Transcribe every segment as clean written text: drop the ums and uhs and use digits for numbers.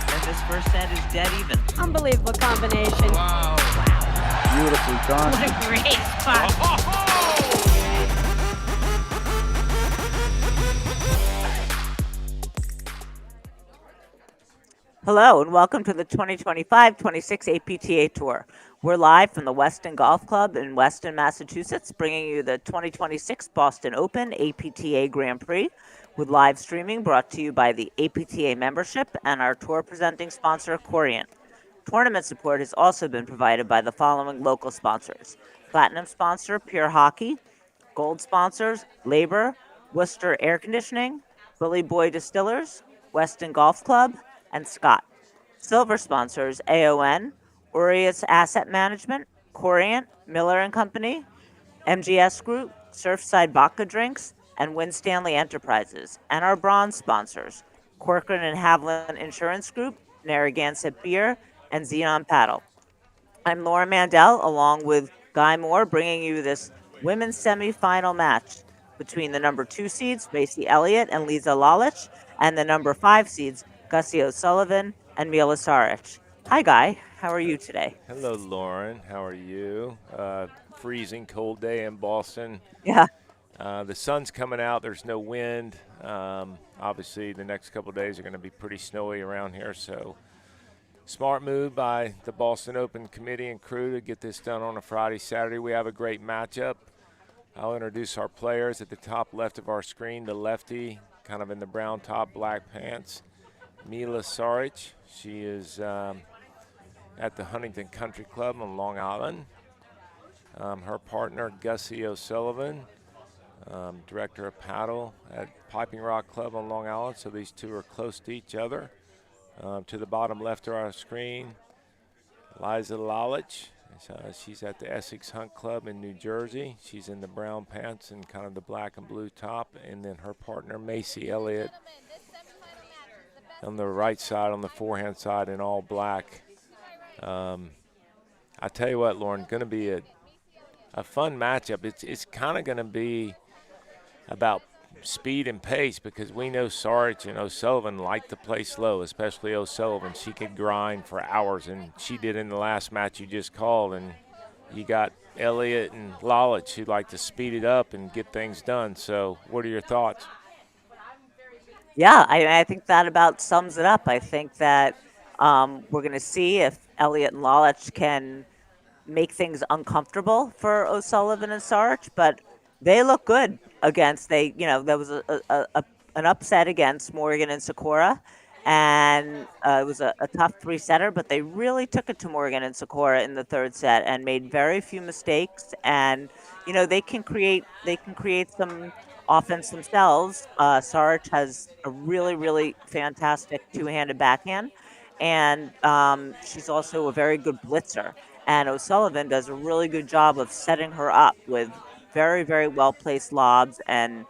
And this first set is dead even. Unbelievable combination. Wow. Beautifully done. What a great spot. Hello and welcome to the 2025-26 APTA Tour. We're live from the Weston Golf Club in Weston, Massachusetts, bringing you the 2026 Boston Open APTA Grand Prix with live streaming brought to you by the APTA membership and our tour presenting sponsor, Corient. Tournament support has also been provided by the following local sponsors: Platinum sponsor, Pure Hockey; Gold sponsors, Labor, Worcester Air Conditioning, Bully Boy Distillers, Weston Golf Club, and Scott. Silver sponsors, AON, Aureus Asset Management, Corient, Miller and Company, MGS Group, Surfside Vodka Drinks, and Win Stanley Enterprises. And our bronze sponsors, Corcoran and Haviland Insurance Group, Narragansett Beer, and Xenon Paddle. I'm Laura Mandel, along with Guy Moore, bringing you this women's semifinal match between the number 2 seeds, Macy Elliott and Lisa Lalic, and the number 5 seeds, Gussie O'Sullivan and Mila Saric. Hi, Guy. How are you today? Hello, Lauren. How are you? Freezing cold day in Boston. Yeah. The sun's coming out. There's no wind. Obviously, the next couple of days are going to be pretty snowy around here. So, smart move by the Boston Open committee and crew to get this done on a Friday, Saturday. We have a great matchup. I'll introduce our players at the top left of our screen. The lefty, kind of in the brown top, black pants, Mila Saric. She is at the Huntington Country Club on Long Island. Her partner, Gussie O'Sullivan, director of paddle at Piping Rock Club on Long Island. So these two are close to each other. To the bottom left of our screen, Lisa Lalic. She's at the Essex Hunt Club in New Jersey. She's in the brown pants and kind of the black and blue top. And then her partner, Macy Elliott, on the right side, on the forehand side, in all black. I tell you what, Lauren, going to be a fun matchup. It's kind of going to be about speed and pace, because we know Saric and O'Sullivan like to play slow, especially O'Sullivan. She could grind for hours, and she did in the last match you just called. And you got Elliott and Lalic who like to speed it up and get things done. So what are your thoughts? Yeah, I think that about sums it up. I think that we're going to see if Elliott and Lalic can make things uncomfortable for O'Sullivan and Saric, but they look good against, there was an upset against Morgan and Sakura, and it was a tough 3-setter, but they really took it to Morgan and Sakura in the third set and made very few mistakes. And they can create some offense themselves. Saric has a really, really fantastic two-handed backhand, and she's also a very good blitzer. And O'Sullivan does a really good job of setting her up with very, very well-placed lobs and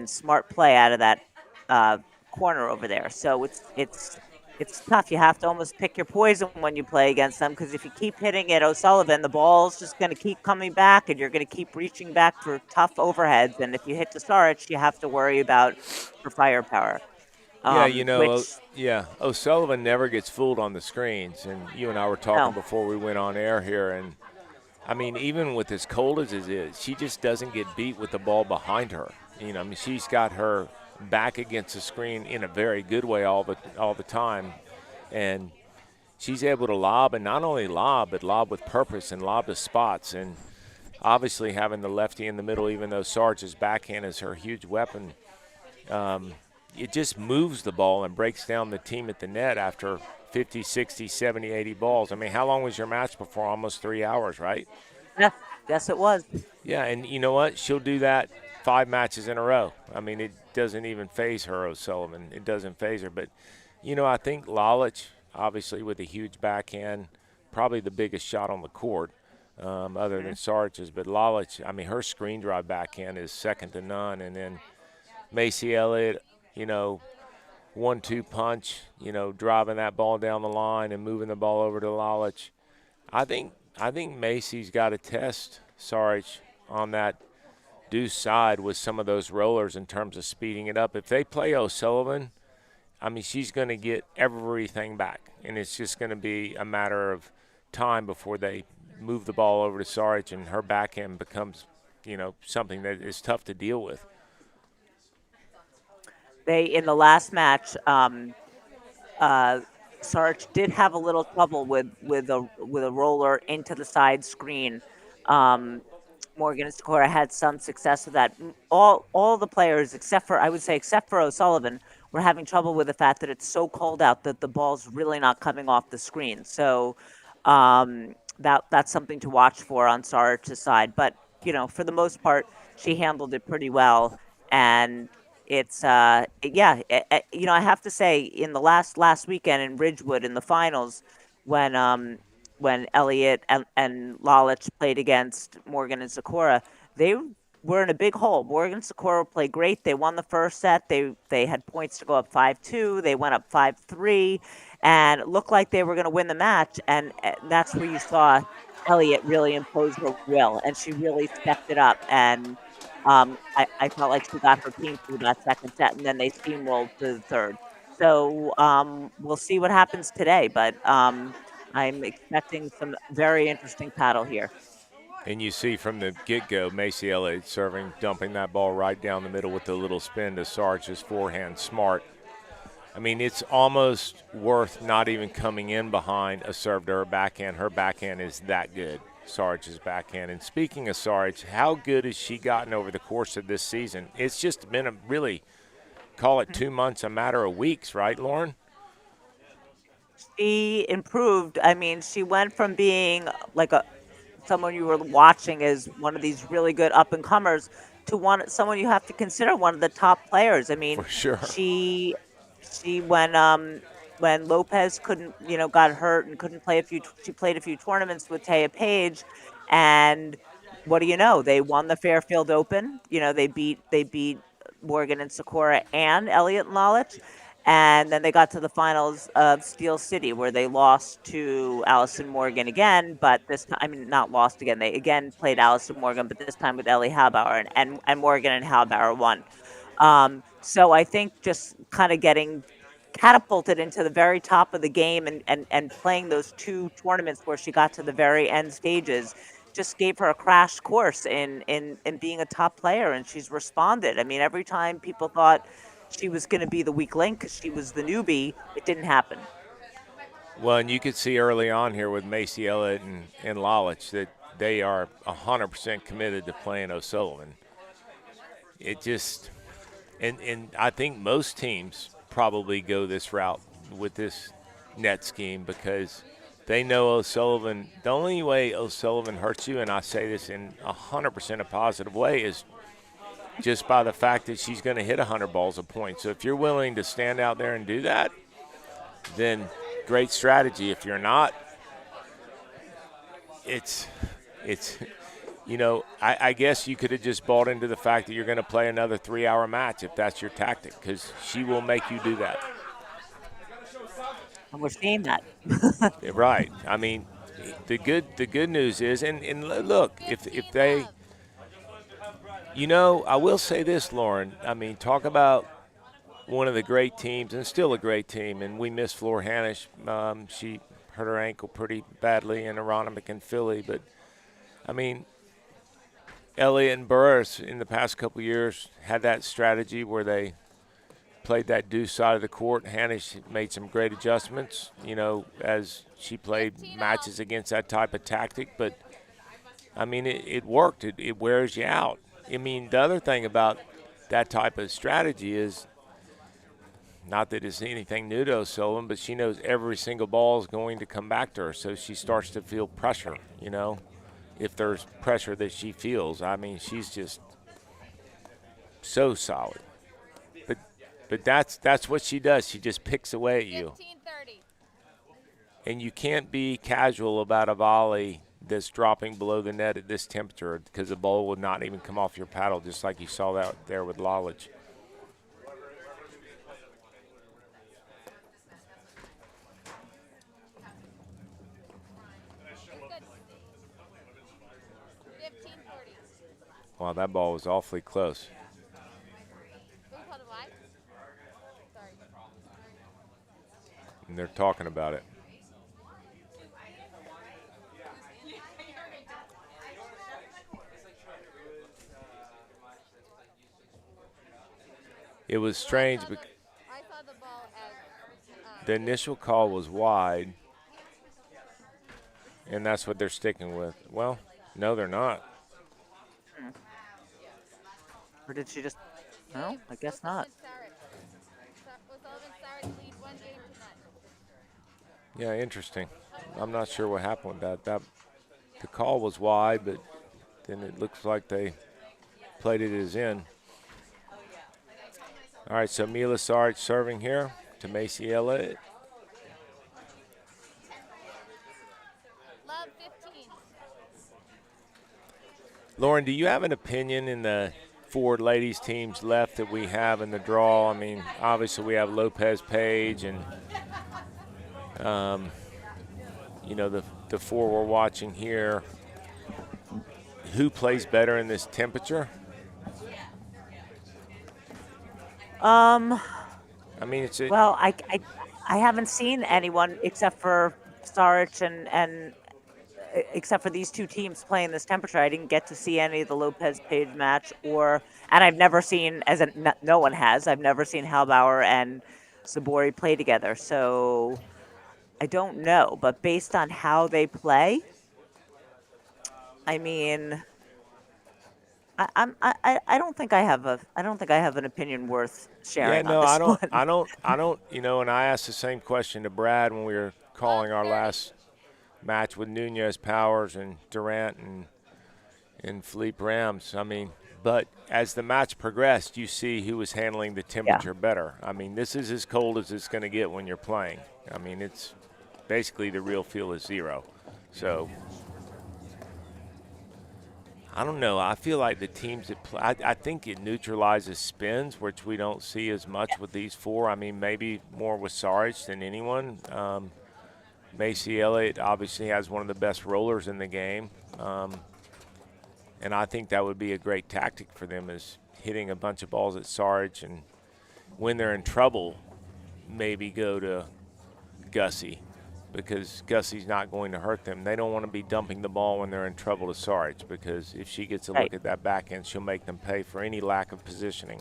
smart play out of that corner over there. So it's tough. You have to almost pick your poison when you play against them, because if you keep hitting at O'Sullivan, the ball's just going to keep coming back, and you're going to keep reaching back for tough overheads. And if you hit to Saric, you have to worry about her firepower. O'Sullivan never gets fooled on the screens. And you and I were talking before we went on air here, and I mean, even with as cold as it is, she just doesn't get beat with the ball behind her. She's got her back against the screen in a very good way all the time, and she's able to lob, and not only lob, but lob with purpose and lob to spots. And obviously having the lefty in the middle, even though Sarge's backhand is her huge weapon, it just moves the ball and breaks down the team at the net after 50, 60, 70, 80 balls. I mean, how long was your match before? Almost 3 hours, right? Yeah, yes, it was. Yeah, and you know what? She'll do that 5 matches in a row. I mean, it doesn't even faze her, O'Sullivan. It doesn't faze her. But, I think Lalic, obviously with a huge backhand, probably the biggest shot on the court, other than Saric's. But Lalic, I mean, her screen drive backhand is second to none. And then Macy Elliott, 1-2 punch, driving that ball down the line and moving the ball over to Lalic. I think Macy's got to test Saric on that deuce side with some of those rollers in terms of speeding it up. If they play O'Sullivan, I mean, she's going to get everything back, and it's just going to be a matter of time before they move the ball over to Saric and her backhand becomes, something that is tough to deal with. They in the last match, Sarge did have a little trouble with a roller into the side screen. Um, Morgan Sikora had some success with that. All the players except for O'Sullivan were having trouble with the fact that it's so cold out that the ball's really not coming off the screen. So that's something to watch for on Sarge's side. But for the most part, she handled it pretty well, and it's I have to say in the last weekend in Ridgewood in the finals when Elliott and Lalic played against Morgan and Sikora, they were in a big hole. Morgan and Sikora played great. They won the first set. They had points to go up 5-2. They went up 5-3, and it looked like they were going to win the match. And that's where you saw Elliott really impose her will, and she really stepped it up. And I felt like she got her team through that second set, and then they steamrolled to the third. So we'll see what happens today, but I'm expecting some very interesting paddle here. And you see from the get-go, Macy Elliott serving, dumping that ball right down the middle with the little spin to Sarge's forehand. Smart. I mean, it's almost worth not even coming in behind a serve to her backhand. Her backhand is that good, Sarge's backhand. And speaking of Sarge, how good has she gotten over the course of this season? It's just been call it 2 months, a matter of weeks, right, Lauren? She improved. I mean, she went from being like someone you were watching as one of these really good up and comers to someone you have to consider one of the top players. I mean, For sure. she when Lopez couldn't got hurt and couldn't play she played a few tournaments with Taya Page, and what do you know? They won the Fairfield Open. They beat Morgan and Sikora and Elliott and Lalic. And then they got to the finals of Steel City, where they lost to Allison Morgan again. But this time, I mean, not lost again. They again played Allison Morgan, but this time with Ellie Halbauer, and Morgan and Halbauer won. So I think just kind of getting catapulted into the very top of the game and playing those two tournaments where she got to the very end stages just gave her a crash course in being a top player, and she's responded. I mean, every time people thought she was going to be the weak link because she was the newbie, it didn't happen. Well, and you could see early on here with Macy Elliott and Lalic that they are 100% committed to playing O'Sullivan. It just and I think most teams probably go this route with this net scheme because they know O'Sullivan. The only way O'Sullivan hurts you, and I say this in 100% a positive way, is just by the fact that she's going to hit 100 balls a point. So if you're willing to stand out there and do that, then great strategy. If you're not, it's I guess you could have just bought into the fact that you're going to play another 3-hour match if that's your tactic, because she will make you do that. And we're seeing that. Right. I mean, the good news is, and look, if they – I will say this, Lauren. I mean, talk about one of the great teams, and still a great team, and we miss Flor Hanisch. She hurt her ankle pretty badly in Aronimink and Philly. But, I mean, Elliott and Burris in the past couple of years had that strategy where they played that deuce side of the court. Hanisch made some great adjustments, as she played matches against that type of tactic. But, I mean, it worked. It wears you out. I mean, the other thing about that type of strategy is, not that it's anything new to O'Sullivan, but she knows every single ball is going to come back to her, so she starts to feel pressure, if there's pressure that she feels. I mean, she's just so solid. But that's what she does. She just picks away at you. 15-30. And you can't be casual about a volley that's dropping below the net at this temperature, because the ball would not even come off your paddle, just like you saw that there with Lalic. Wow, that ball was awfully close. and they're talking about it. It was strange because I saw the ball as the initial call was wide, and that's what they're sticking with. Well, no, they're not. Or did she just? No, I guess not. Saric lead one game tonight. Yeah, interesting. I'm not sure what happened with that. The call was wide, but then it looks like they played it as in. All right, so Mila Saric serving here to Macy Elliott. Love 15. Lauren, do you have an opinion in the 4 ladies teams left that we have in the draw? I mean, obviously we have Lopez Page and, the 4 we're watching here. Who plays better in this temperature? I mean, it's a, Well, I haven't seen anyone except for Saric and except for these 2 teams playing this temperature. I didn't get to see any of the Lopez Page match, and I've never seen, no one has. I've never seen Halbauer and Sabori play together. So I don't know, but based on how they play, I mean, I don't think I have an opinion worth sharing yeah, no, on this I don't, one. I don't, and I asked the same question to Brad when we were calling our last match with Nunez, Powers, and Durant and Philippe Rams. I mean, but as the match progressed, you see who was handling the temperature better. I mean, this is as cold as it's going to get when you're playing. I mean, it's basically the real feel is 0. So I don't know. I feel like the teams that play, I think it neutralizes spins, which we don't see as much with these 4. I mean, maybe more with Saric than anyone. Macy Elliott obviously has one of the best rollers in the game. And I think that would be a great tactic for them, is hitting a bunch of balls at Saric, and when they're in trouble, maybe go to Gussie, because Gussie's not going to hurt them. They don't want to be dumping the ball when they're in trouble to Saric, because if she gets a look at that backhand, she'll make them pay for any lack of positioning.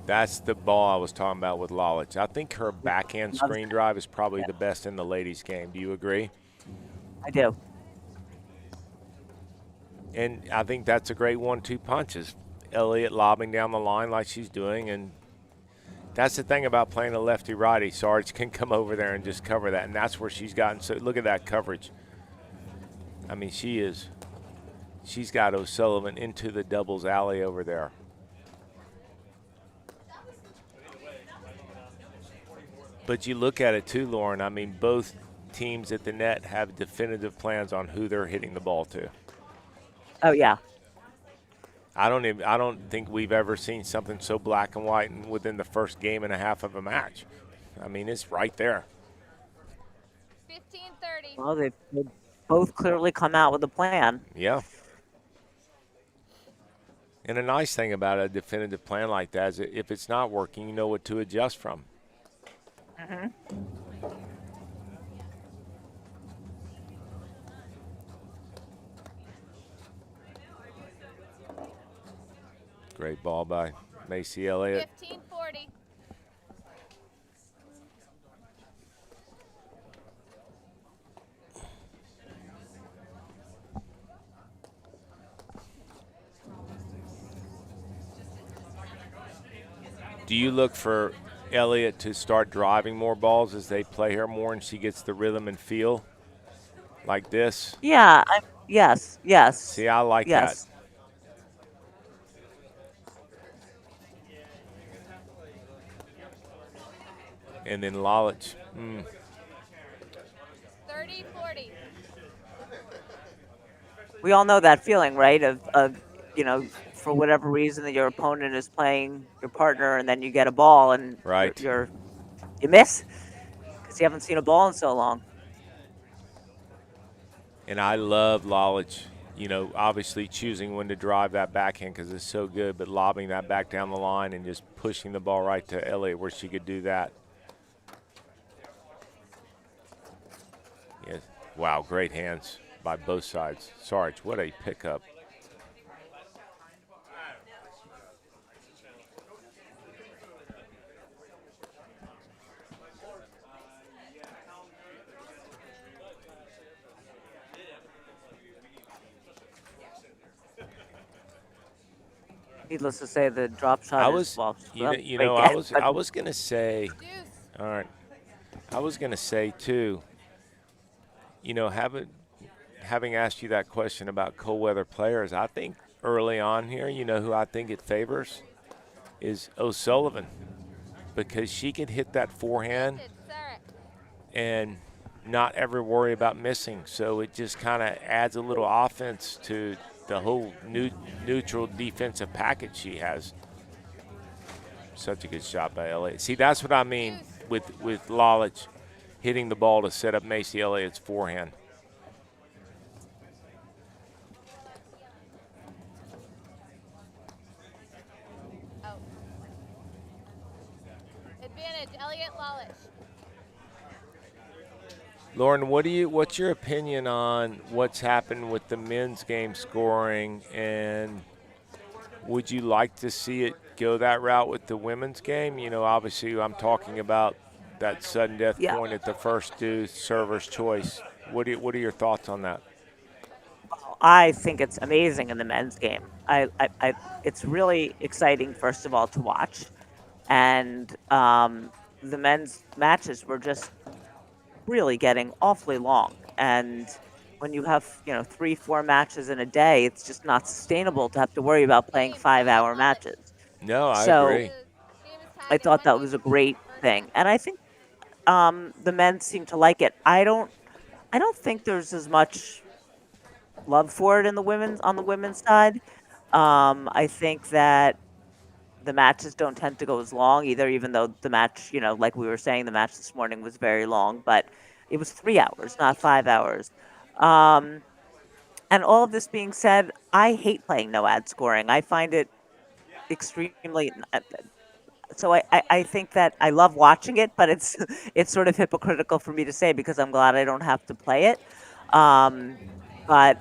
That's the ball I was talking about with Lalic. I think her backhand screen drive is probably the best in the ladies' game. Do you agree? I do. And I think that's a great 1-2 punch, is Elliott lobbing down the line like she's doing. And that's the thing about playing a lefty-righty. Sarge can come over there and just cover that, and that's where she's gotten. So look at that coverage. I mean, she's got O'Sullivan into the doubles alley over there. But you look at it too, Lauren. I mean, both teams at the net have definitive plans on who they're hitting the ball to. Oh yeah. I don't think we've ever seen something so black and white within the first game and a half of a match. I mean, it's right there. 15-30. Well, they both clearly come out with a plan. Yeah. And a nice thing about a definitive plan like that is that if it's not working, you know what to adjust from. Mm-hmm. Great ball by Macy Elliott. 15-40. Do you look for Elliott to start driving more balls as they play her more and she gets the rhythm and feel like this? Yeah. Yes. See, I like yes. that. And then Lalic. 30-40. We all know that feeling, right? Of for whatever reason that your opponent is playing your partner, and then you get a ball and Right. you miss because you haven't seen a ball in so long. And I love Lalic you know, obviously choosing when to drive that backhand because it's so good, but lobbing that back down the line and just pushing the ball right to Elliott where she could do that. Yeah. Wow, great hands by both sides. Saric, what a pickup. Needless to say, the drop shot I is was, you great know, game. I was gonna say, Deuce. all right, I was gonna say too. You know, having asked you that question about cold weather players, I think early on here, you know who I think it favors is O'Sullivan because she can hit that forehand Planted. Saric. and not ever worry about missing. So it just kind of adds a little offense to the whole neutral defensive package she has. Such a good shot by Elliott. See, that's what I mean with Lalic hitting the ball to set up Macy Elliott's forehand. Out. Advantage. Elliott Lalic. Lauren, what's your opinion on what's happened with the men's game scoring, and would you like to see it go that route with the women's game? You know, obviously I'm talking about that sudden death Yeah. point at the first due, server's choice. What are your thoughts on that? I think it's amazing in the men's game. It's really exciting, first of all, to watch. And the men's matches were just really getting awfully long. And when you have, 3, 4 matches in a day, it's just not sustainable to have to worry about playing Game. 5-hour Elliott Lalic. matches. No, I So agree. The game is tied I at thought 1 that game was a to none. great First thing. set. And I think the men seem to like it. I don't think there's as much love for it in the women's side. I think that the matches don't tend to go as long either, even though the match, like we were saying, the match this morning was very long, but it was 3 hours, not 5 hours. Um, and all of this being said, I hate playing no ad scoring. I find it extremely. So I think that I love watching it, but it's it's sort of hypocritical for me to say because I'm glad I don't have to play it. Um, but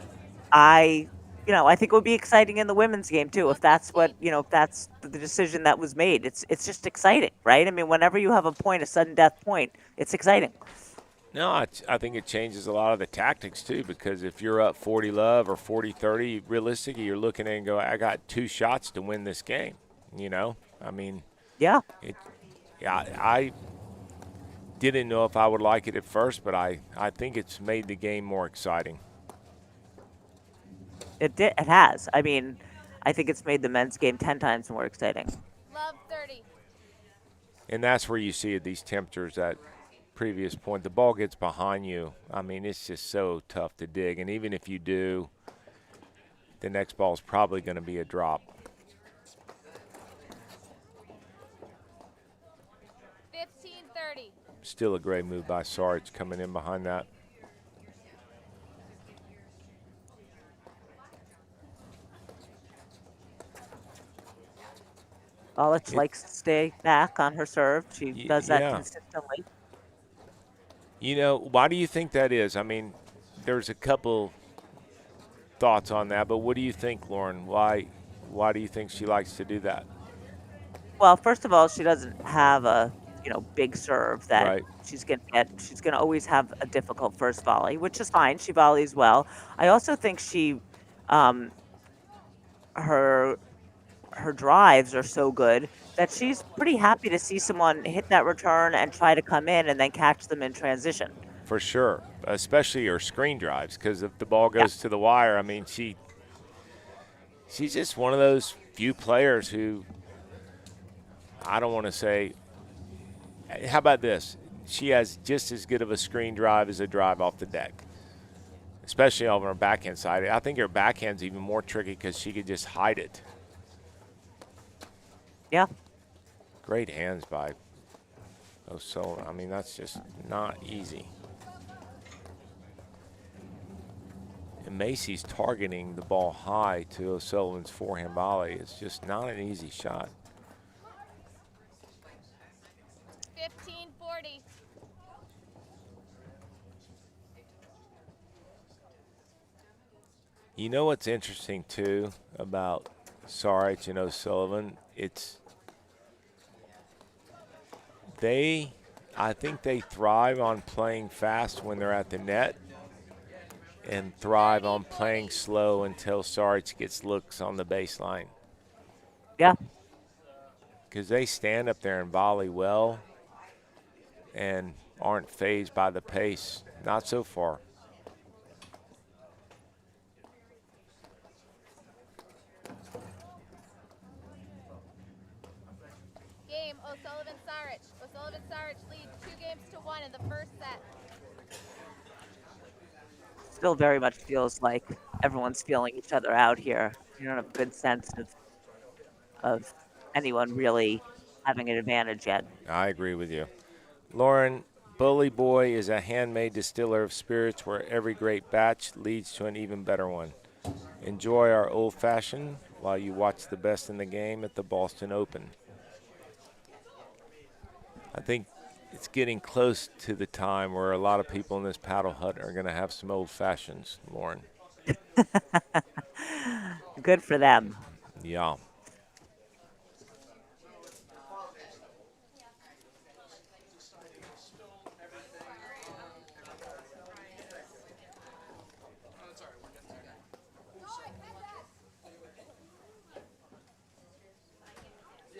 I, I think it would be exciting in the women's game too if that's what Game. if that's the decision that was made. It's just exciting, right? I mean, whenever you have a point, a sudden death point, it's exciting. No, I think it changes a lot of the tactics too because if you're up 40 love or 40-30, realistically you're looking at it and go, I got 2 shots to win this game. You know, I mean, Yeah, I didn't know if I would like it at first, but I think it's made the game more exciting. it has. I mean, I think it's made the men's game 10 times more exciting. Love 30. And that's where you see at these temperatures that previous point, the ball gets behind you. I mean, it's just so tough to dig. And even if you do, the next ball is probably going to be a drop. 15-30. Still a great move by Saric coming in behind that. Lalic likes to stay back on her serve. She does that yeah. consistently. You know, why do you think that is? I mean, there's a couple thoughts on that, but what do you think, Lauren? Why do you think she likes to do that? Well, first of all, she doesn't have a big serve that Right. she's gonna get. She's gonna always have a difficult first volley, which is fine. She volleys well. I also think um, her drives are so good that she's pretty happy to see someone hit that return and try to come in and then catch them in transition. For sure, especially her screen drives, because if the ball goes to the wire, I mean, she's just one of those few players who, I don't want to say, how about this? She has just as good of a screen drive as a drive off the deck, especially on her backhand side. I think her backhand's even more tricky because she could just hide it. Yeah. Great hands by O'Sullivan. I mean, that's just not easy. And Macy's targeting the ball high to O'Sullivan's forehand volley. It's just not an easy shot. 15-40. You know what's interesting, too, about Saric and O'Sullivan? I think they thrive on playing fast when they're at the net and thrive on playing slow until Saric gets looks on the baseline. Yeah. Because they stand up there and volley well and aren't fazed by the pace. Not so far. Game, O'Sullivan-Saric. O'Sullivan-Saric leads 2-1 in the first set. Still very much feels like everyone's feeling each other out here. You don't have a good sense of anyone really having an advantage yet. I agree with you. Lauren, Bully Boy is a handmade distiller of spirits where every great batch leads to an even better one. Enjoy our old-fashioned while you watch the best in the game at the Boston Open. I think it's getting close to the time where a lot of people in this paddle hut are going to have some old-fashions, Lauren. Good for them. Yeah.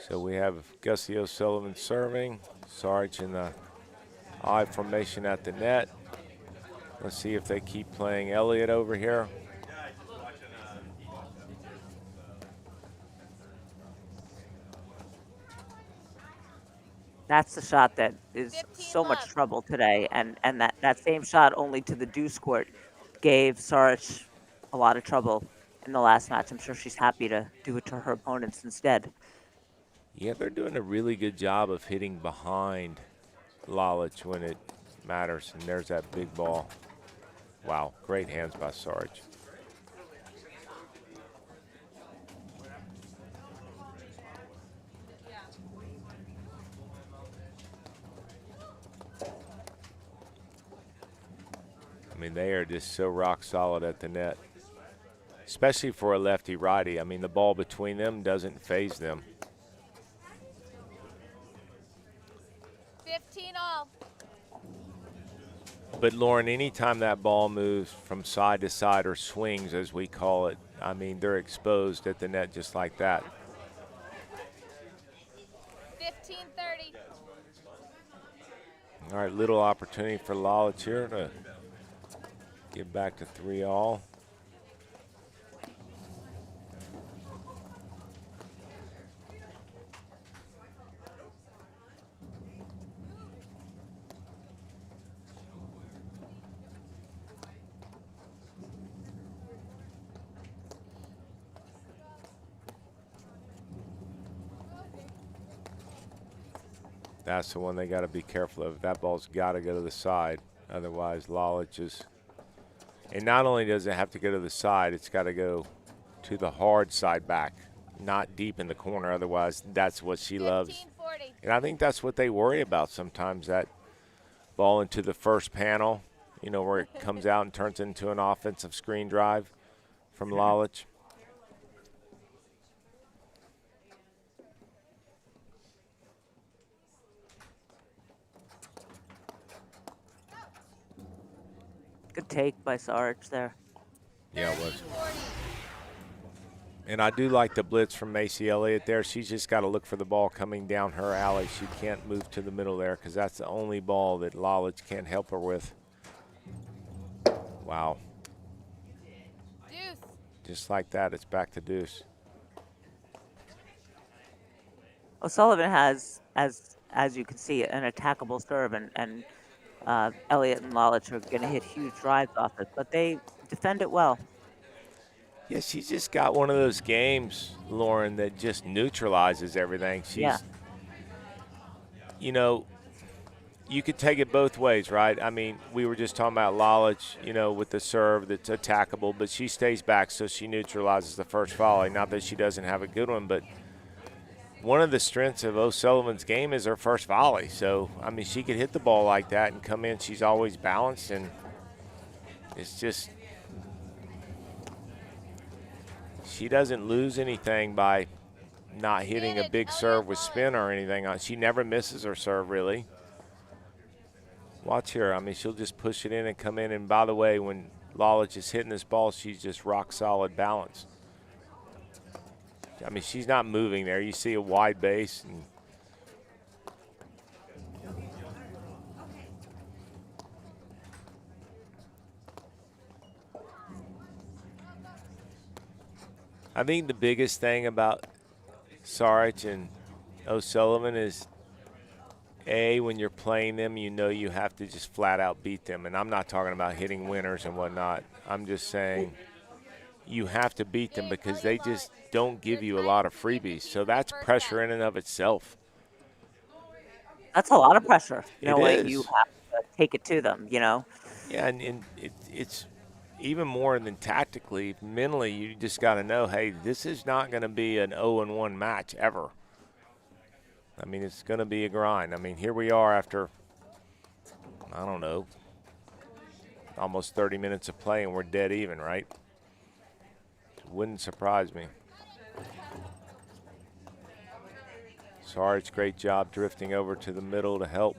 So we have Gussie O'Sullivan serving, Saric in the I formation at the net. Let's see if they keep playing Elliott over here. That's the shot that is 15 so much love. trouble today, and that same shot only to the deuce court gave Saric a lot of trouble in the last match. I'm sure she's happy to do it to her opponents instead. Yeah, they're doing a really good job of hitting behind Lalic when it matters, and there's that big ball. Wow, great hands by Saric. I mean, they are just so rock solid at the net, especially for a lefty-righty. I mean, the ball between them doesn't phase them. 15-all. But, Lauren, anytime that ball moves from side to side or swings, as we call it, I mean, they're exposed at the net just like that. 15-30. All right, little opportunity for Lalic here to get back to 3-all. That's the one they got to be careful of. That ball's got to go to the side. Otherwise, Lalic is. And not only does it have to go to the side, it's got to go to the hard side back, not deep in the corner. Otherwise, that's what she loves. 15-40. And I think that's what they worry about sometimes, that ball into the first panel, you know, where it comes out and turns into an offensive screen drive from Lalic. Good take by Saric there. Yeah, it was. 40. And I do like the blitz from Macy Elliott there. She's just got to look for the ball coming down her alley. She can't move to the middle there because that's the only ball that Lalic can't help her with. Wow. Deuce. Just like that, it's back to deuce. O'Sullivan has, as you can see, an attackable serve, and Elliott and Lalic are going to hit huge drives off it, but they defend it well. Yeah, she's just got one of those games, Lauren, that just neutralizes everything. She's, Yeah. you know, you could take it both ways, right? I mean, we were just talking about Lalic, with the serve that's attackable, but she stays back, so she neutralizes the first volley. Not that she doesn't have a good one, but one of the strengths of O'Sullivan's game is her first volley. So, I mean, she could hit the ball like that and come in. She's always balanced, and it's just she doesn't lose anything by not hitting a big serve with spin or anything. She never misses her serve, really. Watch her. I mean, she'll just push it in and come in. And by the way, when Lalic is hitting this ball, she's just rock solid balance. I mean, she's not moving there. You see a wide base. And I think the biggest thing about Saric and O'Sullivan is, when you're playing them, you have to just flat out beat them. And I'm not talking about hitting winners and whatnot. I'm just saying you have to beat them because they just don't give you a lot of freebies. So that's pressure in and of itself. That's a lot of pressure. It is. You have to take it to them, Yeah, and it's even more than tactically, mentally, you just got to know, hey, this is not going to be an 0-1 match ever. I mean, it's going to be a grind. I mean, here we are after, I don't know, almost 30 minutes of play, and we're dead even, right? Wouldn't surprise me. Sarge, great job drifting over to the middle to help.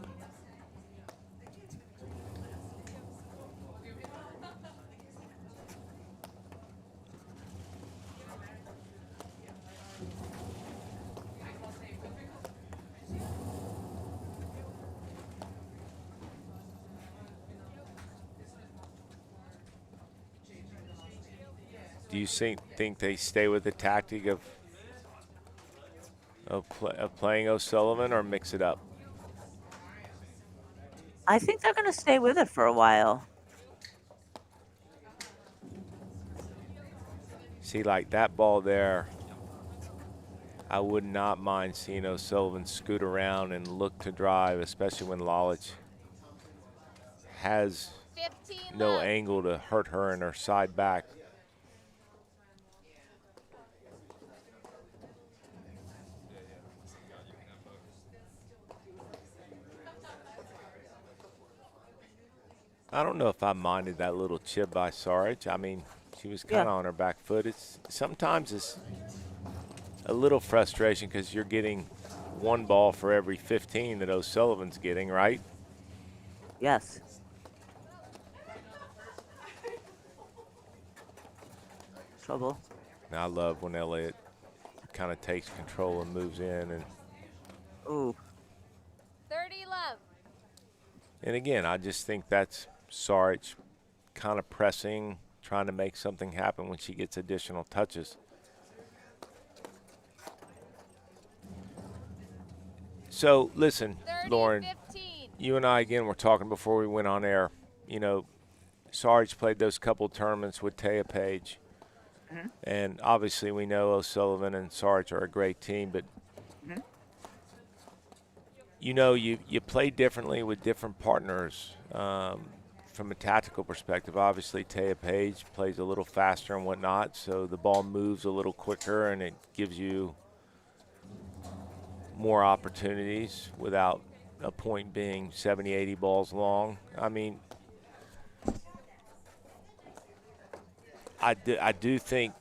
Do you think they stay with the tactic of playing O'Sullivan or mix it up? I think they're going to stay with it for a while. See, like that ball there, I would not mind seeing O'Sullivan scoot around and look to drive, especially when Lalic has no angle to hurt her in her side back. I don't know if I minded that little chip by Saric. I mean, she was kind of on her back foot. Sometimes it's a little frustration because you're getting one ball for every 15 that O'Sullivan's getting, right? Yes. Trouble. Now I love when Elliott kind of takes control and moves in. And Ooh. 30 love. And again, I just think that's Saric kind of pressing, trying to make something happen when she gets additional touches. So, listen, 30, Lauren, 15. you and I, again, were talking before we went on air. Saric played those couple tournaments with Taya Page. Mm-hmm. And obviously we know O'Sullivan and Saric are a great team, but you play differently with different partners from a tactical perspective. Obviously, Taya Page plays a little faster and whatnot, so the ball moves a little quicker and it gives you more opportunities without a point being 70, 80 balls long. I mean, I do think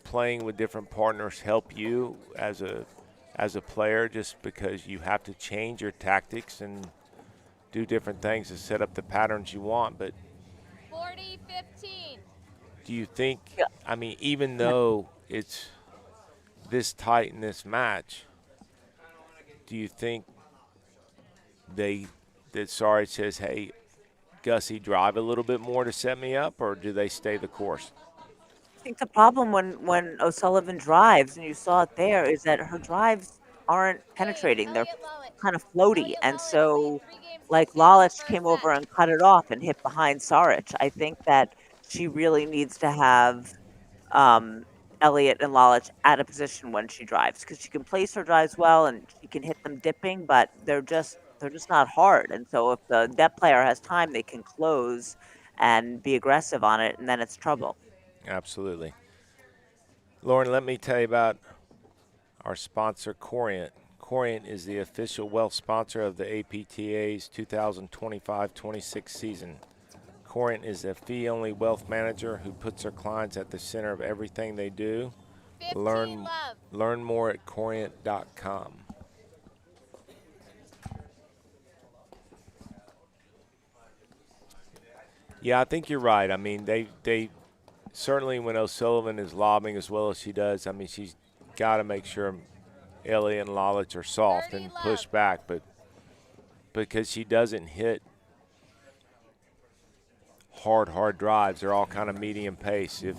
playing with different partners help you as a player, just because you have to change your tactics and do different things to set up the patterns you want. But 40-15. do you think, I mean, even though it's this tight in this match, do you think that Saric says, hey, Gussie, drive a little bit more to set me up, or do they stay the course? I think the problem when O'Sullivan drives, and you saw it there, is that her drives aren't penetrating. They're kind of floaty. And so, like, Lalic came over and cut it off and hit behind Saric. I think that she really needs to have Elliott and Lalic at a position when she drives, because she can place her drives well and she can hit them dipping, but they're just they're just not hard. And so if the net player has time, they can close and be aggressive on it, and then it's trouble. Absolutely. Lauren, let me tell you about our sponsor, Corient. Corient is the official wealth sponsor of the APTA's 2025-26 season. Corient is a fee-only wealth manager who puts their clients at the center of everything they do. 15 love. Learn more at corient.com. Yeah, I think you're right. I mean, they certainly when O'Sullivan is lobbing as well as she does, I mean, she's got to make sure Elliott and Lalic are soft and push back, but because she doesn't hit hard drives, they're all kind of medium pace. If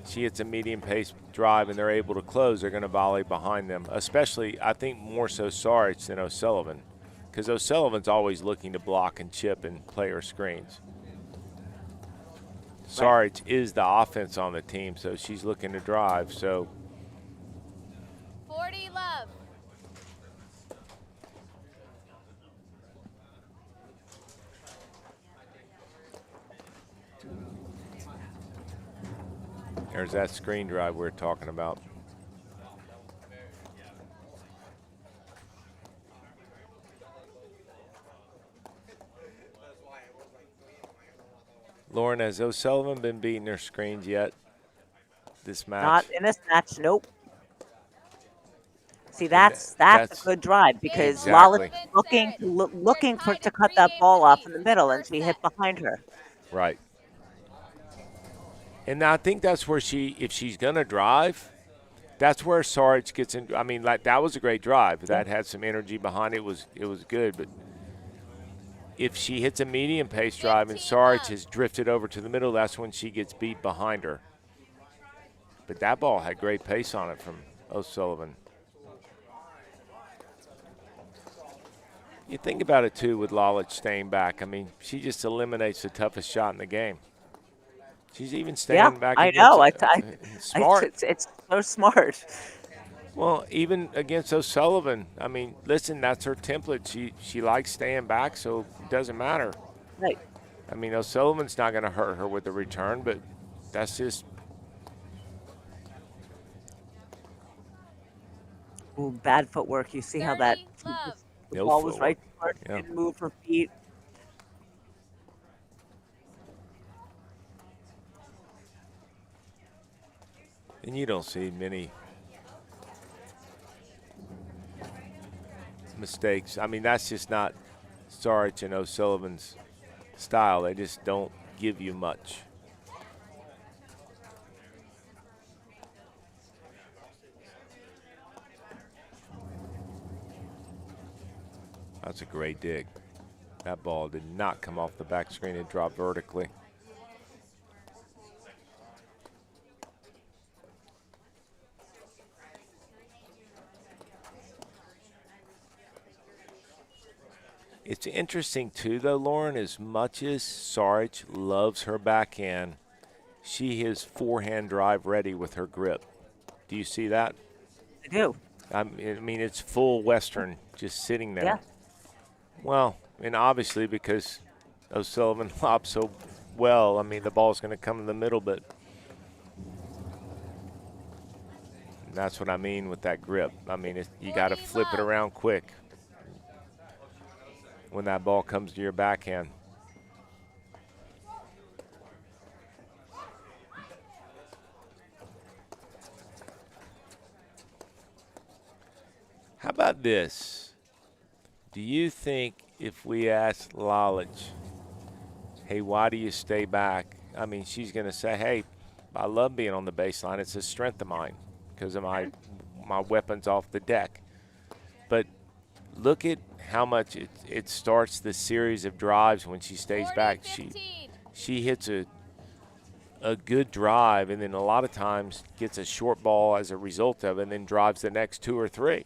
she hits a medium pace drive and they're able to close, they're going to volley behind them, especially I think more so Saric than O'Sullivan, because O'Sullivan's always looking to block and chip and play her screens. Saric is the offense on the team, so she's looking to drive. So 40 love. there's that screen drive we were talking about. Lauren, has O'Sullivan been beating her screens yet this match? Not in this match, nope. See, that's a good drive because Exactly. Lalic looking to cut that ball off in the middle, and she hit behind her. Right. And I think that's where if she's going to drive, that's where Saric gets in. I mean, like that was a great drive. That had some energy behind it. It was good. But if she hits a medium pace drive and Saric has drifted over to the middle, that's when she gets beat behind her. But that ball had great pace on it from O'Sullivan. You think about it, too, with Lalic staying back. I mean, she just eliminates the toughest shot in the game. She's even staying back. I know. Smart. It's so smart. Well, even against O'Sullivan, I mean, listen, that's her template. She likes staying back, so it doesn't matter. Right. I mean, O'Sullivan's not going to hurt her with the return, but that's just. Ooh, bad footwork. You see how that the ball was right to her, didn't move her feet. And you don't see many mistakes. I mean, that's just not Saric and O'Sullivan's style. They just don't give you much. That's a great dig. That ball did not come off the back screen. It dropped vertically. It's interesting, too, though, Lauren, as much as Saric loves her backhand, she is forehand drive ready with her grip. Do you see that? I do. I mean, it's full Western just sitting there. Yeah. Well, and obviously because O'Sullivan lobs so well, I mean, the ball's going to come in the middle, but that's what I mean with that grip. I mean, you got to flip it around quick when that ball comes to your backhand. How about this? Do you think if we ask Lalic, hey, why do you stay back? I mean, she's going to say, hey, I love being on the baseline. It's a strength of mine because of my weapons off the deck. But look at how much it starts the series of drives when she stays back. She hits a good drive and then a lot of times gets a short ball as a result of it and then drives the next two or three.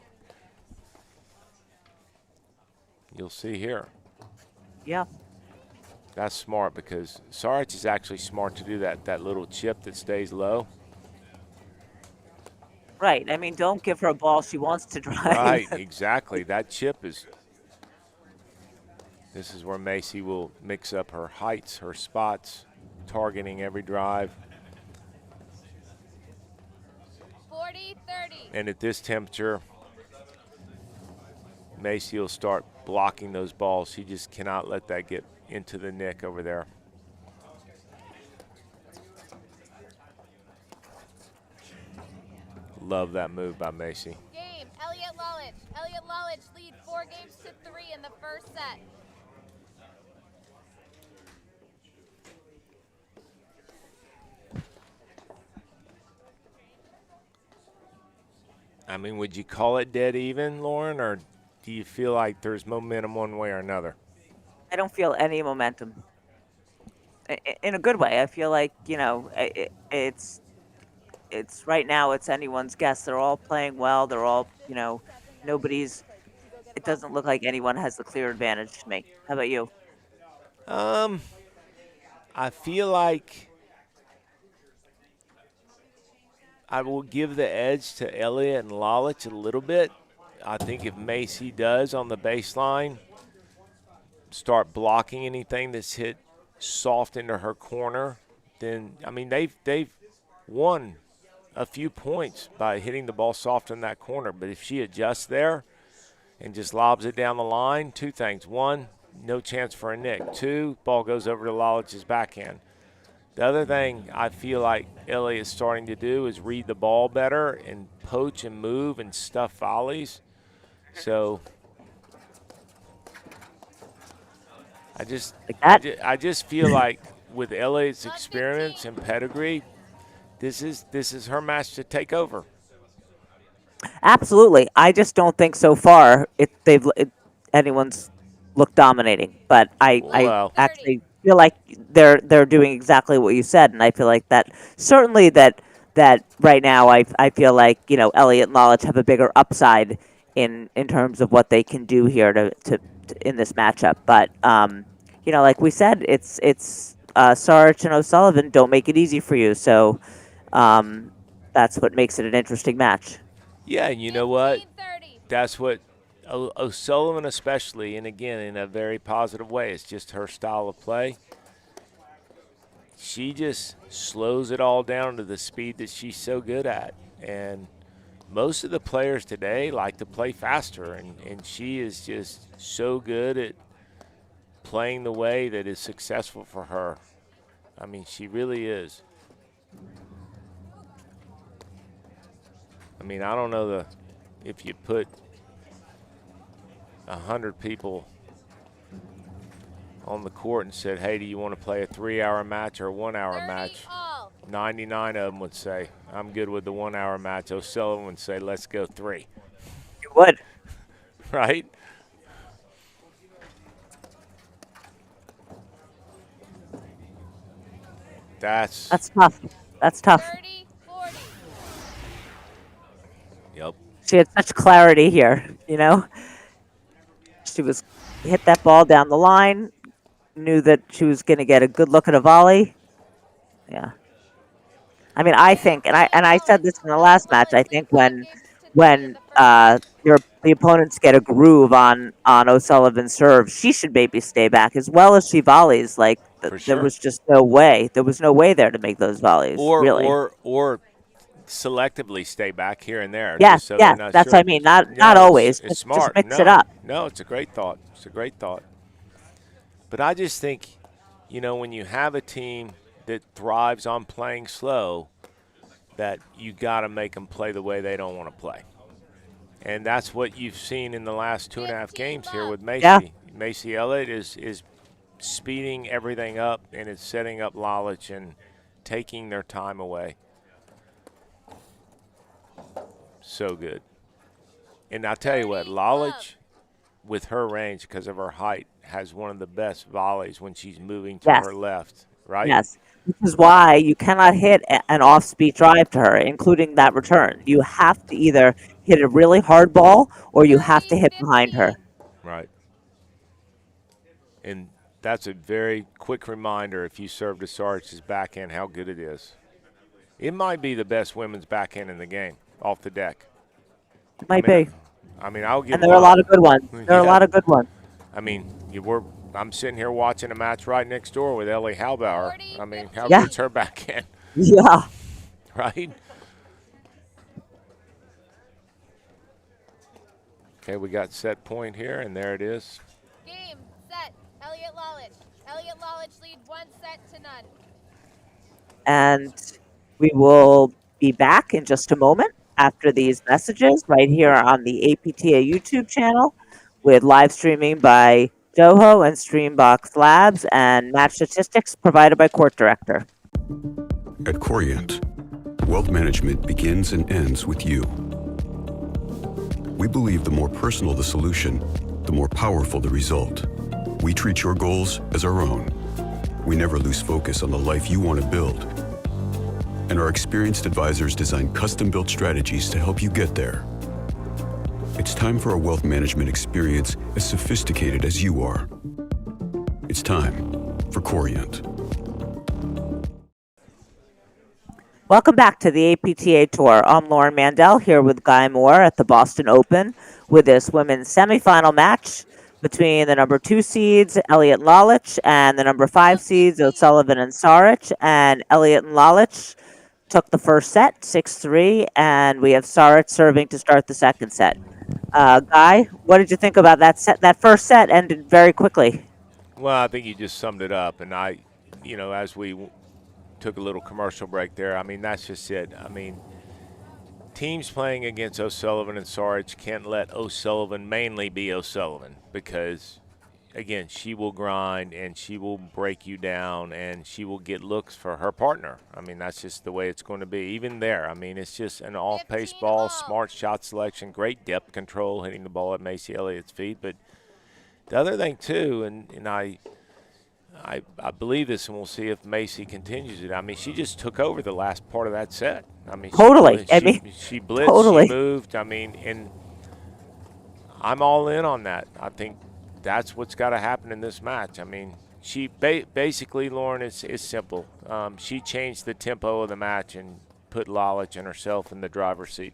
You'll see here. Yeah. That's smart because Saric is actually smart to do that little chip that stays low. Right. I mean, don't give her a ball she wants to drive. Right, exactly. That chip is This is where Macy will mix up her heights, her spots, targeting every drive. 40-30. And at this temperature, Macy will start blocking those balls. She just cannot let that get into the nick over there. Love that move by Macy. Game, Elliott Lalic. Elliott Lalic lead 4-3 in the first set. I mean, would you call it dead even, Lauren, or do you feel like there's momentum one way or another? I don't feel any momentum. In a good way. I feel like, it's right now it's anyone's guess. They're all playing well. They're all, it doesn't look like anyone has the clear advantage to me. How about you? I feel like I will give the edge to Elliott and Lalic a little bit. I think if Macy does on the baseline start blocking anything that's hit soft into her corner, then I mean they've won a few points by hitting the ball soft in that corner. But if she adjusts there and just lobs it down the line, two things: one, no chance for a nick; two, ball goes over to Lalic's backhand. The other thing I feel like Elliott is starting to do is read the ball better and poach and move and stuff volleys. So I just feel like with Elliott's experience and pedigree, this is her match to take over. Absolutely. I just don't think so far anyone's looked dominating. But I actually feel like they're doing exactly what you said, and I feel like that certainly that right now I feel like Elliott and Lalic have a bigger upside in terms of what they can do here to in this matchup. But like we said, it's Saric and O'Sullivan don't make it easy for you, so that's what makes it an interesting match. Yeah, and you know what? That's what O'Sullivan especially, and again in a very positive way, it's just her style of play. She just slows it all down to the speed that she's so good at. And most of the players today like to play faster, and she is just so good at playing the way that is successful for her. I mean, she really is. I mean, I don't know if you put 100 people on the court and said, hey, do you want to play a 3-hour match or a 1-hour match? 99 of them would say, I'm good with the 1-hour match. O'Sullivan would say, let's go 3. You would. Right? That's tough. That's tough. 30-40. Yep. She had such clarity here, She hit that ball down the line, knew that she was going to get a good look at a volley. Yeah. I mean, I think, and I said this in the last match, I think when the opponents get a groove on O'Sullivan's serve, she should maybe stay back as well as she volleys. Like there was just no way. There was no way there to make those volleys. Really. Or selectively stay back here and there. Yes, so yes, that's sure. what I mean. Not always. It's smart. Just mix it up. No, it's a great thought. It's a great thought. But I just think, when you have a team that thrives on playing slow, that you got to make them play the way they don't want to play. And that's what you've seen in the last 2.5 games here with Macy. Yeah. Macy Elliott is speeding everything up, and it's setting up Lalic and taking their time away. So good. And I'll tell you what, Lalic, with her range, because of her height, has one of the best volleys when she's moving to her left, right? Yes. Which is why you cannot hit an off-speed drive to her, including that return. You have to either hit a really hard ball or you have to hit behind her. Right. And that's a very quick reminder, if you serve to Saric's backhand, how good it is. It might be the best women's backhand in the game, off the deck. It might be. I mean, I'll give. And there are a lot of good ones. There are a lot of good ones. I mean, I'm sitting here watching a match right next door with Ellie Halbauer. I mean, how Yeah. good's her backhand, Yeah. right? Okay, we got set point here, and there it is. Game, set, Elliott Lalic. Elliott Lalic lead 1 set to none. And we will be back in just a moment after these messages right here on the APTA YouTube channel with live streaming by Doho and Streambox Labs and match statistics provided by Court Director. At Corient, wealth management begins and ends with you. We believe the more personal the solution, the more powerful the result. We treat your goals as our own. We never lose focus on the life you want to build. And our experienced advisors design custom-built strategies to help you get there. It's time for a wealth management experience as sophisticated as you are. It's time for Corient. Welcome back to the APTA Tour. I'm Lauren Mandel here with Guy Moore at the Boston Open with this women's semifinal match between the number 2 seeds, Elliott and Lalic, and the number 5 seeds, O'Sullivan and Saric. And Elliott and Lalic took the first set, 6-3, and we have Saric serving to start the second set. Guy, what did you think about that set? That first set ended very quickly. Well, I think you just summed it up, and as we took a little commercial break there, I mean, that's just it. I mean, teams playing against O'Sullivan and Saric can't let O'Sullivan mainly be O'Sullivan because, again, she will grind and she will break you down and she will get looks for her partner. I mean, that's just the way it's going to be. Even there, I mean, it's just an off-pace ball, smart shot selection, great depth control, hitting the ball at Macy Elliott's feet. But the other thing, too, and I believe this, and we'll see if Macy continues it. I mean, she just took over the last part of that set. I mean, Totally. She blitzed, totally. she moved. I mean, and I'm all in on that. I think that's what's got to happen in this match. I mean, she basically, Lauren, it's simple. She changed the tempo of the match and put Lalic and herself in the driver's seat.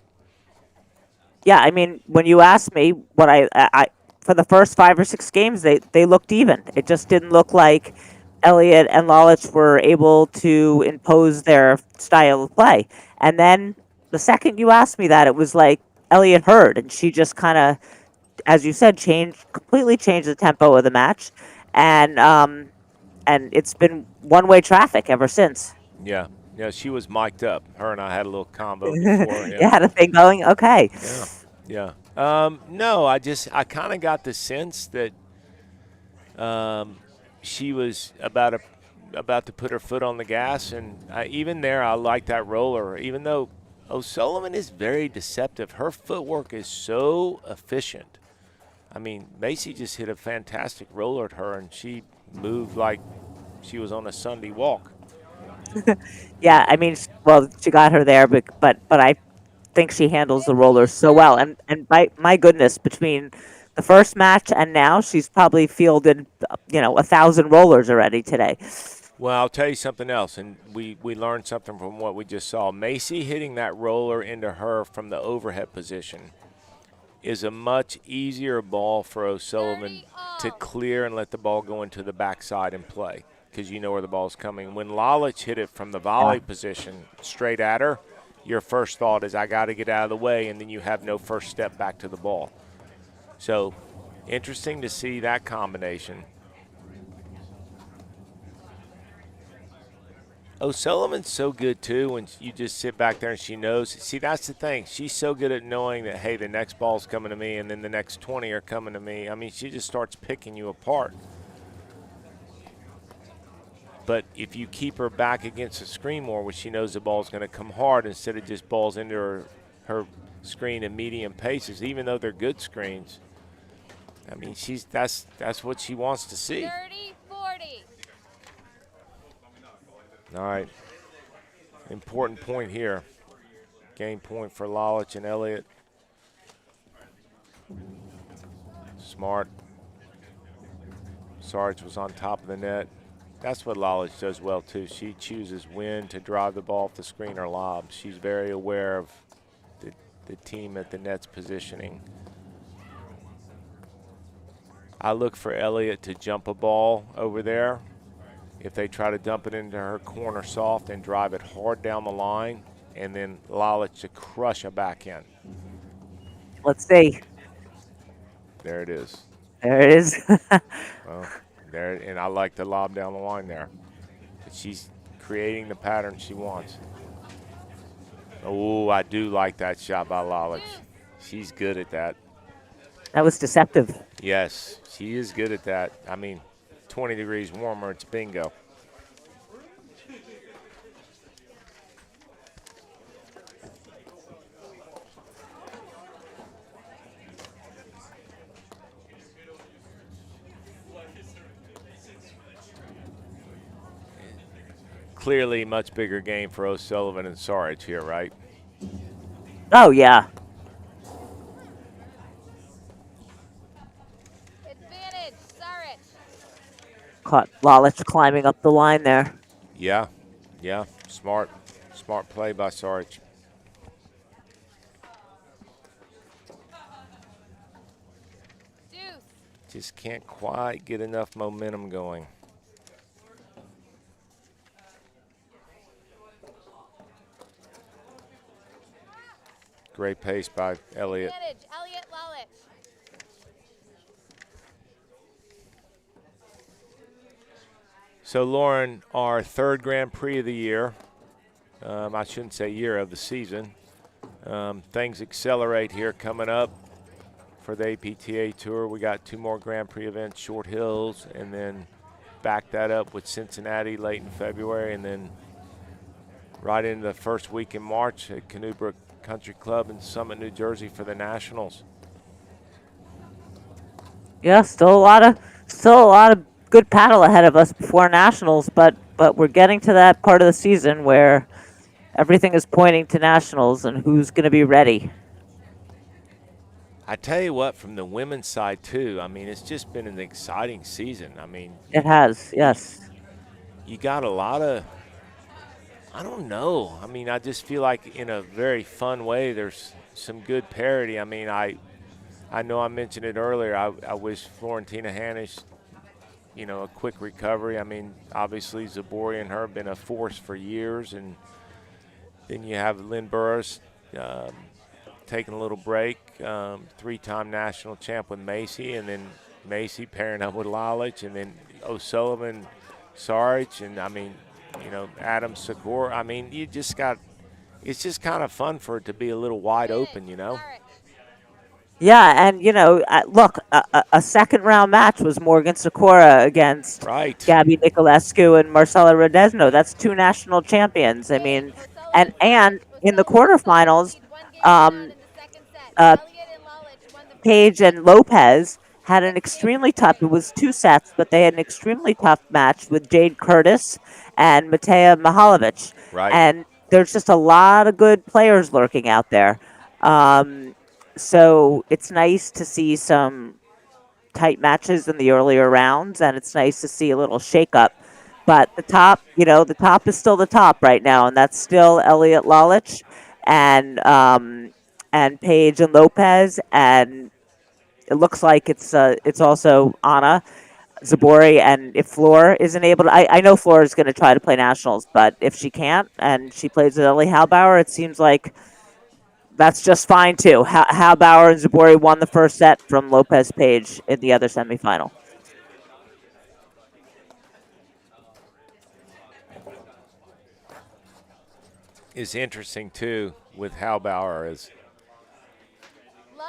Yeah, I mean, when you asked me what I for the first 5 or 6 games, they looked even. It just didn't look like Elliott and Lalic were able to impose their style of play. And then the second you asked me that, it was like Elliott heard, and she just kind of, as you said, completely changed the tempo of the match, and it's been one-way traffic ever since. Yeah, she was mic'd up. Her and I had a little combo before. You had a thing going? Okay. Yeah. No, I kind of got the sense that she was about to put her foot on the gas, and even there, I like that roller. Even though O'Sullivan is very deceptive, her footwork is so efficient. I mean, Macy just hit a fantastic roller at her, and she moved like she was on a Sunday walk. Yeah, I mean, well, she got her there, but I think she handles the rollers so well. And by my goodness, between the first match and now, she's probably fielded 1,000 rollers already today. Well, I'll tell you something else, and we learned something from what we just saw. Macy hitting that roller into her from the overhead position is a much easier ball for O'Sullivan to clear and let the ball go into the backside and play because you know where the ball's coming. When Lalic hit it from the volley position straight at her, your first thought is, I got to get out of the way, and then you have no first step back to the ball. So, interesting to see that combination. O'Sullivan's so good, too, when you just sit back there and she knows. See, that's the thing. She's so good at knowing that, hey, the next ball's coming to me and then the next 20 are coming to me. I mean, she just starts picking you apart. But if you keep her back against the screen more, which she knows the ball's going to come hard instead of just balls into her screen in medium paces, even though they're good screens, I mean, that's what she wants to see. 30-40. All right. Important point here. Game point for Lalic and Elliott. Smart. Saric was on top of the net. That's what Lalic does well, too. She chooses when to drive the ball off the screen or lob. She's very aware of the team at the net's positioning. I look for Elliott to jump a ball over there. If they try to dump it into her corner soft and drive it hard down the line, and then Lalic to crush a backhand. Let's see. There it is. There it is. Well, there, and I like the lob down the line there. But she's creating the pattern she wants. Oh, I do like that shot by Lalic. She's good at that. That was deceptive. Yes, she is good at that. I mean, 20 degrees warmer, it's bingo. Clearly much bigger game for O'Sullivan and Saric here, right? Oh, yeah. Advantage, Saric. Caught Lalic climbing up the line there. Yeah, smart play by Saric. Deuce. Just can't quite get enough momentum going. Great pace by Elliott. Advantage, Elliott, Lalic. So, Lauren, our third Grand Prix of the year. I shouldn't say year, of the season. Things accelerate here coming up for the APTA Tour. We got 2 more Grand Prix events, Short Hills, and then back that up with Cincinnati late in February, and then right into the first week in March at Canoebrook Country Club in Summit, New Jersey for the Nationals. Yeah, still a lot of good paddle ahead of us before Nationals, but we're getting to that part of the season where everything is pointing to Nationals and who's going to be ready. I tell you what, from the women's side too, I mean, it's just been an exciting season. I mean, It has, yes. you got a lot of, I don't know. I mean, I just feel like in a very fun way, there's some good parity. I mean, I know I mentioned it earlier. I wish Florentina Hanisch, a quick recovery. I mean, obviously Zabori and her have been a force for years, and then you have Lynn Burris taking a little break, 3-time national champ with Macy, and then Macy pairing up with Lalic, and then O'Sullivan, Saric, and I mean, Adam Segura. I mean, it's just kind of fun for it to be a little wide open, Saric. Yeah, and look, a second round match was Morgan Sakura against Right. Gabby Nicolescu and Marcela Rodesno. That's 2 national champions. I mean, and in the quarterfinals, Paige and Lopez had an extremely tough. It was 2 sets, but they had an extremely tough match with Jade Curtis and Matea Mihalovic. Right. And there's just a lot of good players lurking out there. So it's nice to see some tight matches in the earlier rounds, and it's nice to see a little shakeup. But the top is still the top right now, and that's still Elliott Lalic and Paige and Lopez, and it looks like it's also Anna Zabori, and if Floor isn't able to, I know Floor is going to try to play nationals, but if she can't and she plays with Ellie Halbauer, it seems like that's just fine too. Halbauer and Zabori won the first set from Lopez Page in the other semifinal. Is interesting too with Halbauer is,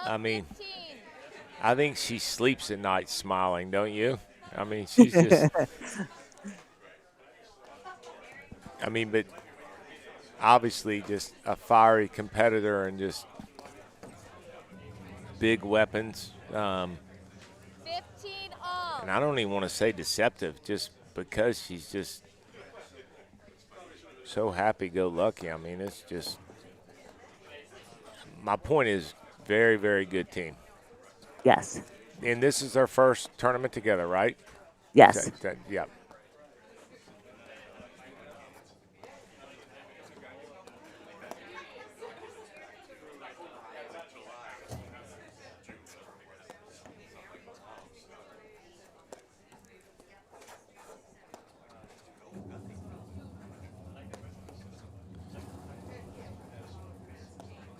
I mean, 15. I think she sleeps at night smiling, don't you? I mean, she's just, I mean, but obviously just a fiery competitor and just big weapons. 15 all. And I don't even want to say deceptive just because she's just so happy-go-lucky. I mean, it's just, my point is very, very good team. Yes. And this is their first tournament together, right? Yes. Yeah.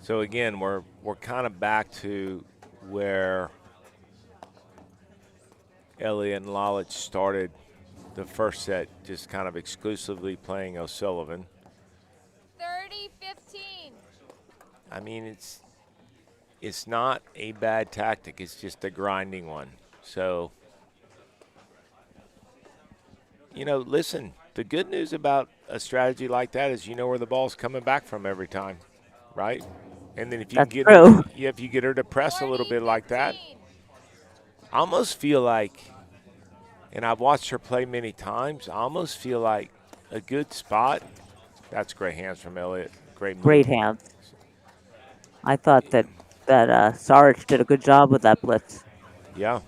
So again, we're kind of back to where Elliott and Lalic started the first set, just kind of exclusively playing O'Sullivan. 30-15. I mean, it's not a bad tactic. It's just a grinding one. So, listen, the good news about a strategy like that is you know where the ball's coming back from every time, right? And then if you That's can get true. her, if you get her to press a little bit like that, 40-15. I almost feel like, and I've watched her play many times, I almost feel like a good spot. That's great hands from Elliott. Great move. Great hands. I thought that Saric did a good job with that blitz. Yeah.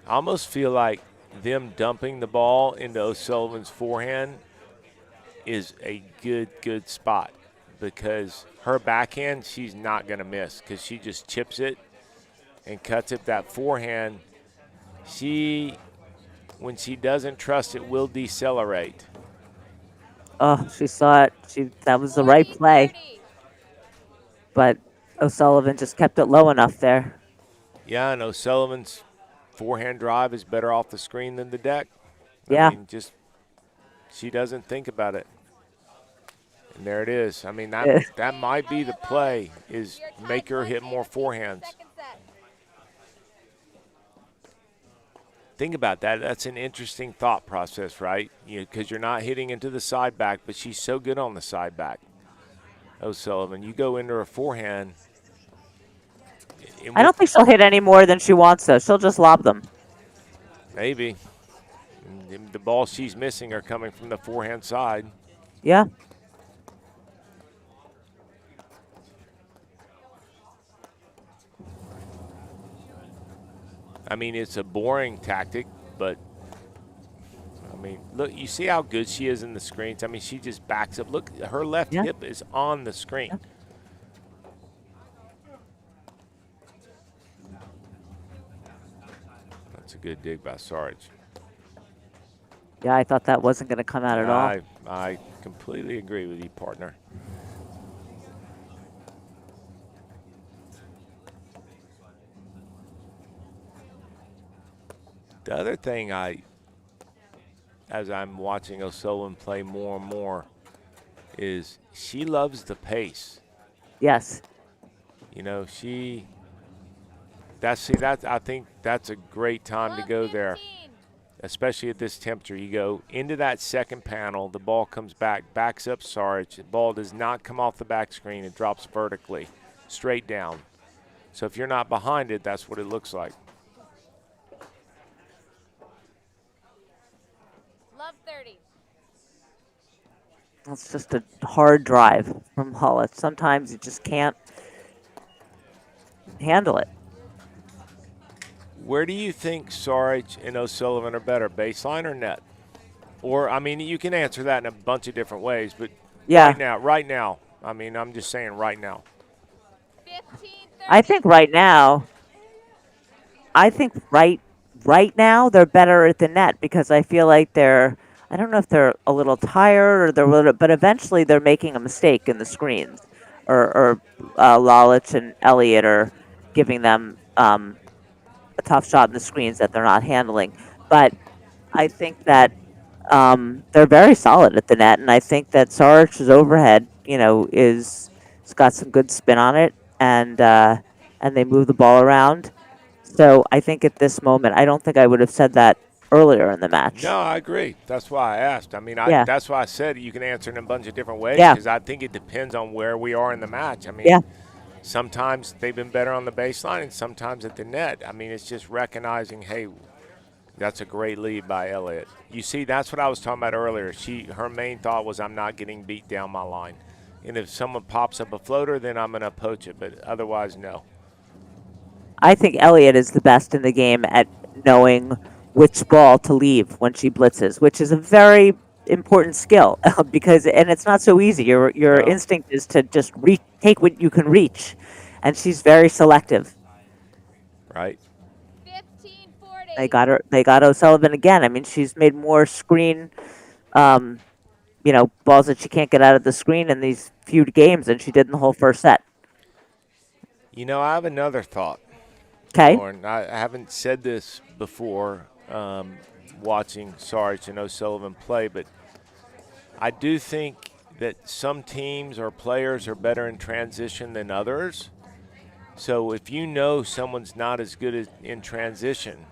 I almost feel like them dumping the ball into O'Sullivan's forehand is a good spot because her backhand, she's not going to miss because she just chips it and cuts it. That forehand, when she doesn't trust it, will decelerate. Oh, she saw it. That was the right play, 40-30. but O'Sullivan just kept it low enough there. Yeah, and O'Sullivan's forehand drive is better off the screen than the deck. Yeah. I mean, she doesn't think about it. And there it is. I mean, that might be the play is Your time make her hit clock more in the forehands. second set. Think about that. That's an interesting thought process, right? Because you're not hitting into the side back, but she's so good on the side back. O'Sullivan, you go into her forehand. I don't think she'll hit any more than she wants, though. She'll just lob them. Maybe. And the balls she's missing are coming from the forehand side. Yeah. I mean, it's a boring tactic, but I mean, look, you see how good she is in the screens? I mean, she just backs up. Look, her left Yeah. hip is on the screen. Yeah. That's a good dig by Saric. Yeah, I thought that wasn't going to come out at all. I completely agree with you, partner. The other thing as I'm watching O'Sullivan play more and more, is she loves the pace. Yes. I think that's a great time to go there, 115. especially at this temperature. You go into that second panel, the ball comes back, backs up Saric. The ball does not come off the back screen. It drops vertically, straight down. So if you're not behind it, that's what it looks like. Love 30. That's just a hard drive from Hullett. Sometimes you just can't handle it. Where do you think Saric and O'Sullivan are better, baseline or net? Or, I mean, you can answer that in a bunch of different ways, but Yeah. right now, I mean, I'm just saying right now. 15-30. I think right now they're better at the net because I feel like I don't know if they're a little tired but eventually they're making a mistake in the screens, or Lalic and Elliott are giving them a tough shot in the screens that they're not handling. But I think that they're very solid at the net, and I think that Saric's overhead, it's got some good spin on it, and they move the ball around. So I think at this moment, I don't think I would have said that earlier in the match. No, I agree. That's why I asked. I mean, Yeah. that's why I said you can answer it in a bunch of different ways Yeah. because I think it depends on where we are in the match. I mean, Yeah. sometimes they've been better on the baseline and sometimes at the net. I mean, it's just recognizing, hey, that's a great lead by Elliott. You see, that's what I was talking about earlier. Her main thought was I'm not getting beat down my line. And if someone pops up a floater, then I'm going to poach it, but otherwise, no. I think Elliott is the best in the game at knowing which ball to leave when she blitzes, which is a very important skill and it's not so easy. Your No. instinct is to just take what you can reach, and she's very selective. Right? 15-40. They got O'Sullivan again. I mean, she's made more screen, balls that she can't get out of the screen in these few games than she did in the whole first set. You know, I have another thought, Okay. Lauren. I haven't said this before watching Saric and O'Sullivan play, but I do think that some teams or players are better in transition than others. So if you know someone's not as good in transition,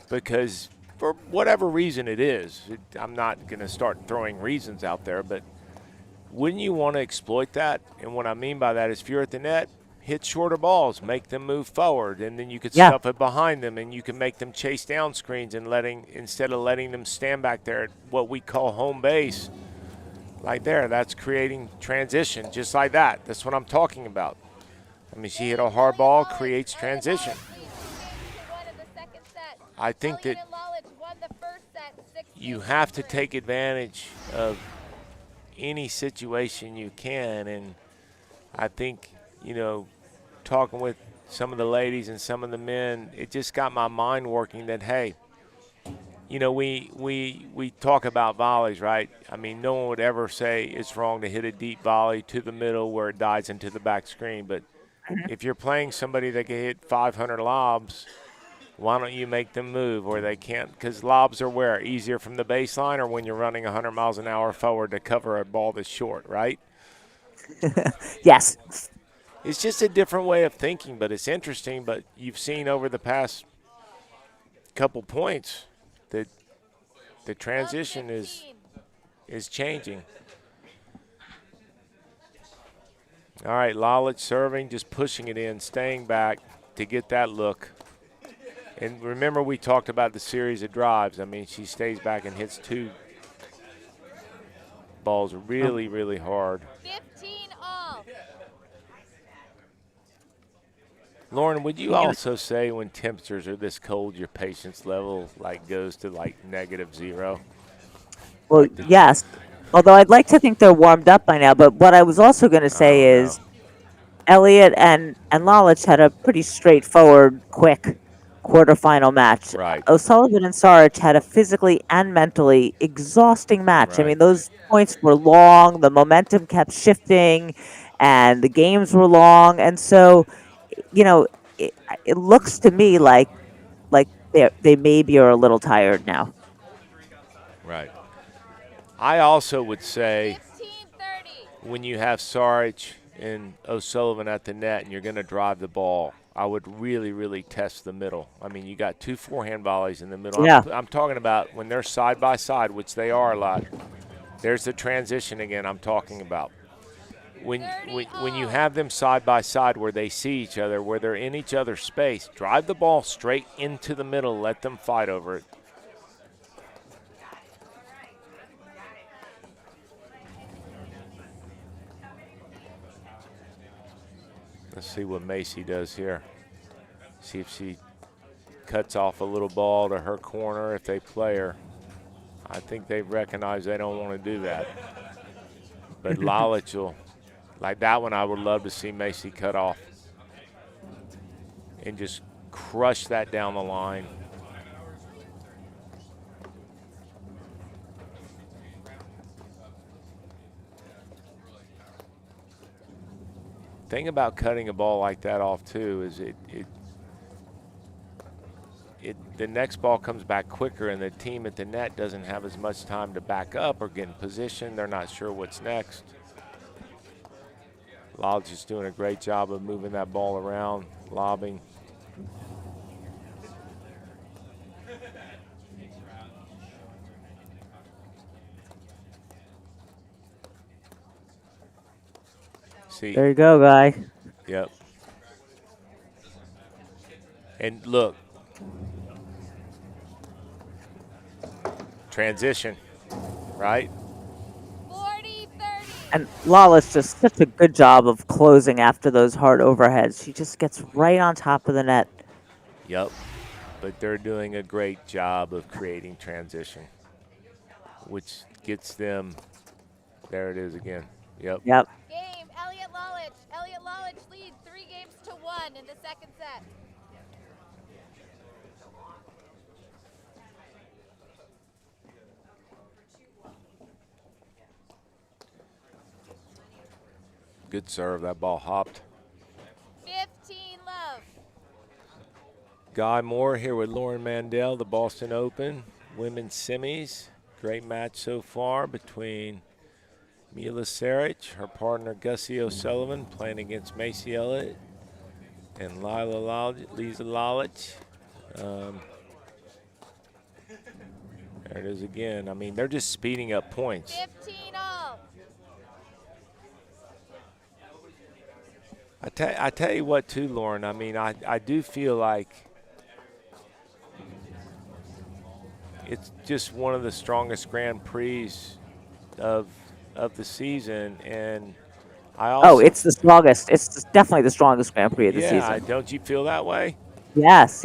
because for whatever reason it is, I'm not going to start throwing reasons out there, but wouldn't you want to exploit that? And what I mean by that is if you're at the net, hit shorter balls, make them move forward, and then you could Yeah. stuff it behind them, and you can make them chase down screens and instead of letting them stand back there at what we call home base, like there, that's creating transition, just like that. That's what I'm talking about. I mean, she hit a hard ball, creates transition. I think that you have to take advantage of any situation you can, and I think, you know, talking with some of the ladies and some of the men, it just got my mind working that, hey, you know, we talk about volleys, right? I mean, no one would ever say it's wrong to hit a deep volley to the middle where it dies into the back screen, but if you're playing somebody that can hit 500 lobs, why don't you make them move where they can't? Because lobs are where? Easier from the baseline or when you're running 100 miles an hour forward to cover a ball that's short, right? Yes. It's just a different way of thinking, but it's interesting. But you've seen over the past couple points that the transition is changing. All right, Lalic serving, just pushing it in, staying back to get that look. And remember, we talked about the series of drives. I mean, she stays back and hits 2 balls really, really hard. 15 all. Lauren, would you also say when temperatures are this cold, your patience level goes to -0? Well, yes. Although I'd like to think they're warmed up by now. But what I was also going to say is Elliott and Lalic had a pretty straightforward, quick quarterfinal match. Right. O'Sullivan and Saric had a physically and mentally exhausting match. I Right. mean, those points were long, the momentum kept shifting, and the games were long. And so, you know, it looks to me like they maybe are a little tired now. Right. I also would say 15-30. when you have Saric and O'Sullivan at the net and you're going to drive the ball, I would really, really test the middle. I mean, you got 2 forehand volleys in the middle. Yeah. I'm talking about when they're side by side, which they are a lot. There's the transition again I'm talking about. When you have them side by side where they see each other, where they're in each other's space, drive the ball straight into the middle, let them fight over it. Let's see what Macy does here. See if she cuts off a little ball to her corner if they play her. I think they've recognized they don't want to do that. But Lalic will, like that one, I would love to see Macy cut off and just crush that down the line. Thing about cutting a ball like that off too is the next ball comes back quicker and the team at the net doesn't have as much time to back up or get in position. They're not sure what's next. Lalic's just doing a great job of moving that ball around, lobbing. See, There you go, guy. yep. And look, transition, right? 40-30. And Lala's just such a good job of closing after those hard overheads. She just gets right on top of the net. Yep. But they're doing a great job of creating transition, which gets them, there it is again. Yep. Yep. Game, Elliott Lalic. Elliott Lalic leads 3-1 in the second set. Good serve. That ball hopped. 15-30. Guy Moore here with Lauren Mandel, the Boston Open women's semis. Great match so far between Mila Saric, her partner Gussie O'Sullivan, playing against Macy Elliott, and Lisa Lalic. There it is again. I mean, they're just speeding up points. 15 all. I tell you what, too, Lauren. I mean, I do feel like it's just one of the strongest Grand Prix of the season, and I also it's the strongest. It's definitely the strongest Grand Prix of the yeah, season. don't you feel that way? Yes.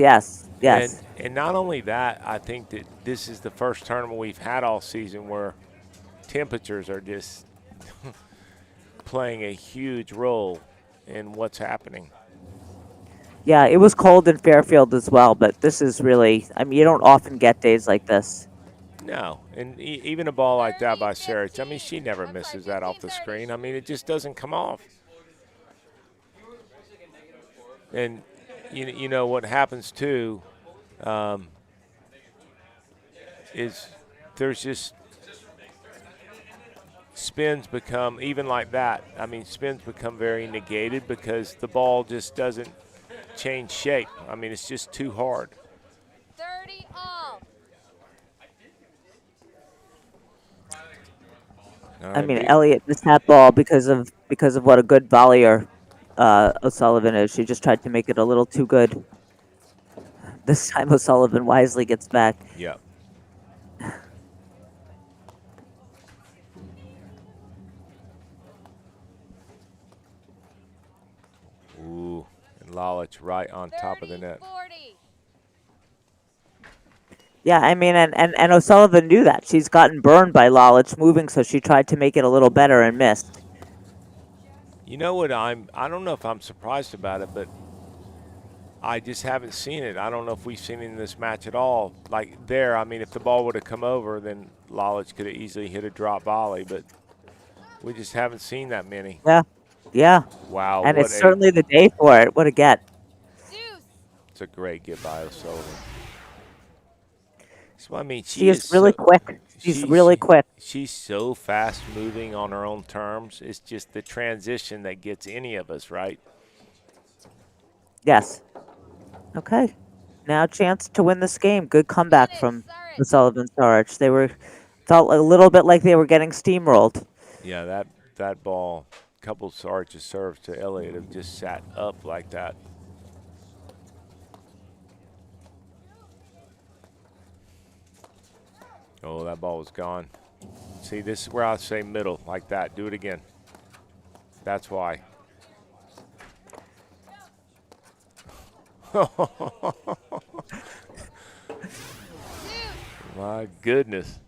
And not only that, I think that this is the first tournament we've had all season where temperatures are just playing a huge role in what's happening. Yeah, it was cold in Fairfield as well, but this is really, I mean, you don't often get days like this. No, and even a ball like that by Saric, I mean, she never misses that off the screen. I mean, it just doesn't come off. And you know what happens too is there's just spins become, even like that, I mean, spins become very negated because the ball just doesn't change shape. I mean, it's just too hard. 30 all. I mean, Elliott missed that ball because of what a good volleyer O'Sullivan is. She just tried to make it a little too good. This time O'Sullivan wisely gets back. Yep. Ooh, and Lalic right on top of the net. 40. Yeah, I mean, and O'Sullivan knew that. She's gotten burned by Lalic moving, so she tried to make it a little better and missed. You know what, I don't know if I'm surprised about it, but I just haven't seen it. I don't know if we've seen it in this match at all. Like there, I mean, if the ball would have come over, then Lalic could have easily hit a drop volley, but we just haven't seen that many. Yeah. Wow. And it's certainly the day for it. What a get. Deuce. It's a great get by O'Sullivan. So, I mean, She is really quick. She's really quick. She's so fast moving on her own terms. It's just the transition that gets any of us, right? Yes. Okay. Now chance to win this game. Good comeback from O'Sullivan Saric. They felt a little bit like they were getting steamrolled. Yeah, that ball, a couple of Saric's serves to Elliott have just sat up like that. Oh, that ball was gone. See, this is where I say middle, like that. Do it again. That's why. My goodness.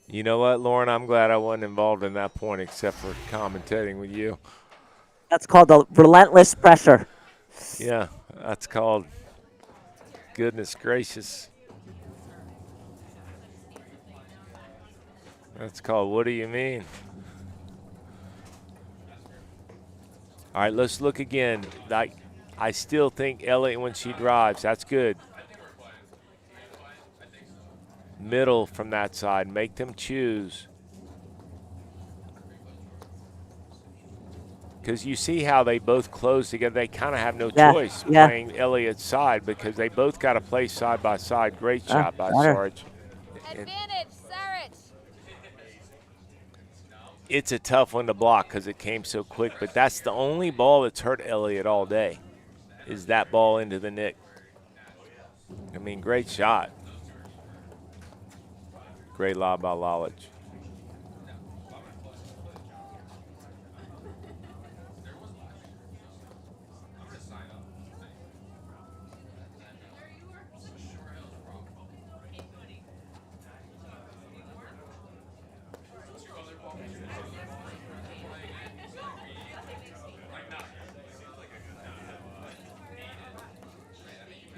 You know what, Lauren? I'm glad I wasn't involved in that point except for commentating with you. That's called the relentless pressure. Yeah, that's called goodness gracious. That's called what do you mean? All right, let's look again. I still think Elliott, when she drives, that's good. Middle from that side. Make them choose. Because you see how they both close together. They kind of have no choice playing Elliott's side because they both got to play side by side. Great shot by Saric. Advantage, Saric. It's a tough one to block because it came so quick, but that's the only ball that's hurt Elliott all day is that ball into the nick. I mean, great shot. Great lob by Lalic.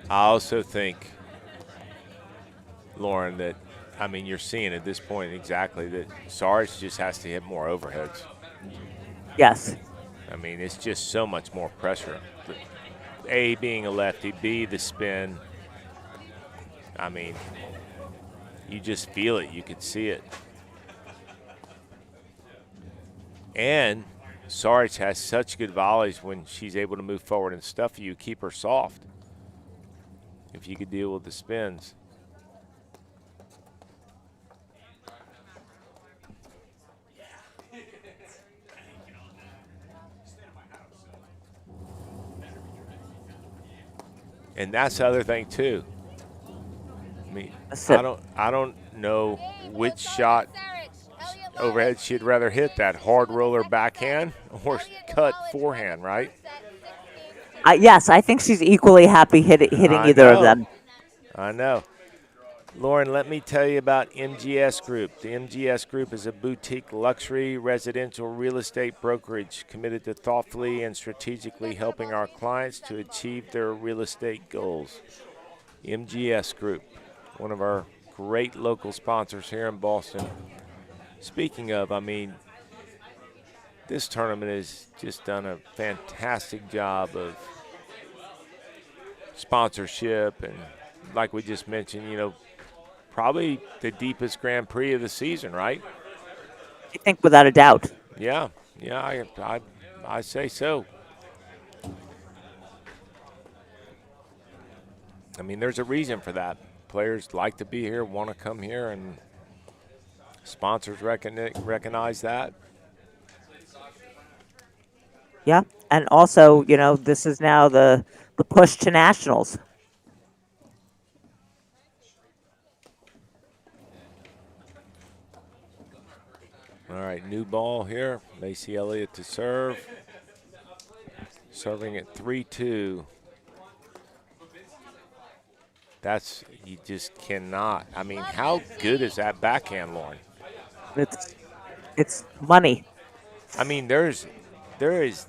I also think, Lauren, that, I mean, you're seeing at this point exactly that Saric just has to hit more overheads. Yes. I mean, it's just so much more pressure. A, being a lefty, B, the spin. I mean, you just feel it. You could see it. And Saric has such good volleys when she's able to move forward and stuff you, keep her soft. If you could deal with the spins. And that's the other thing too. I mean, I don't know which shot overhead she'd rather hit, that hard roller backhand or cut forehand, right? Yes, I think she's equally happy hitting either of them. I know. Lauren, let me tell you about MGS Group. The MGS Group is a boutique luxury residential real estate brokerage committed to thoughtfully and strategically helping our clients to achieve their real estate goals. MGS Group, one of our great local sponsors here in Boston. Speaking of, I mean, this tournament has just done a fantastic job of sponsorship, and like we just mentioned, you know, probably the deepest Grand Prix of the season, right? I think without a doubt. Yeah, I say so. I mean, there's a reason for that. Players like to be here, want to come here, and sponsors recognize that. Yeah, and also, you know, this is now the push to nationals. All right, new ball here. Macy Elliott to serve. Serving at 3-2. That's, you just cannot. I mean, how good is that backhand, Lauren? It's money. I mean, there is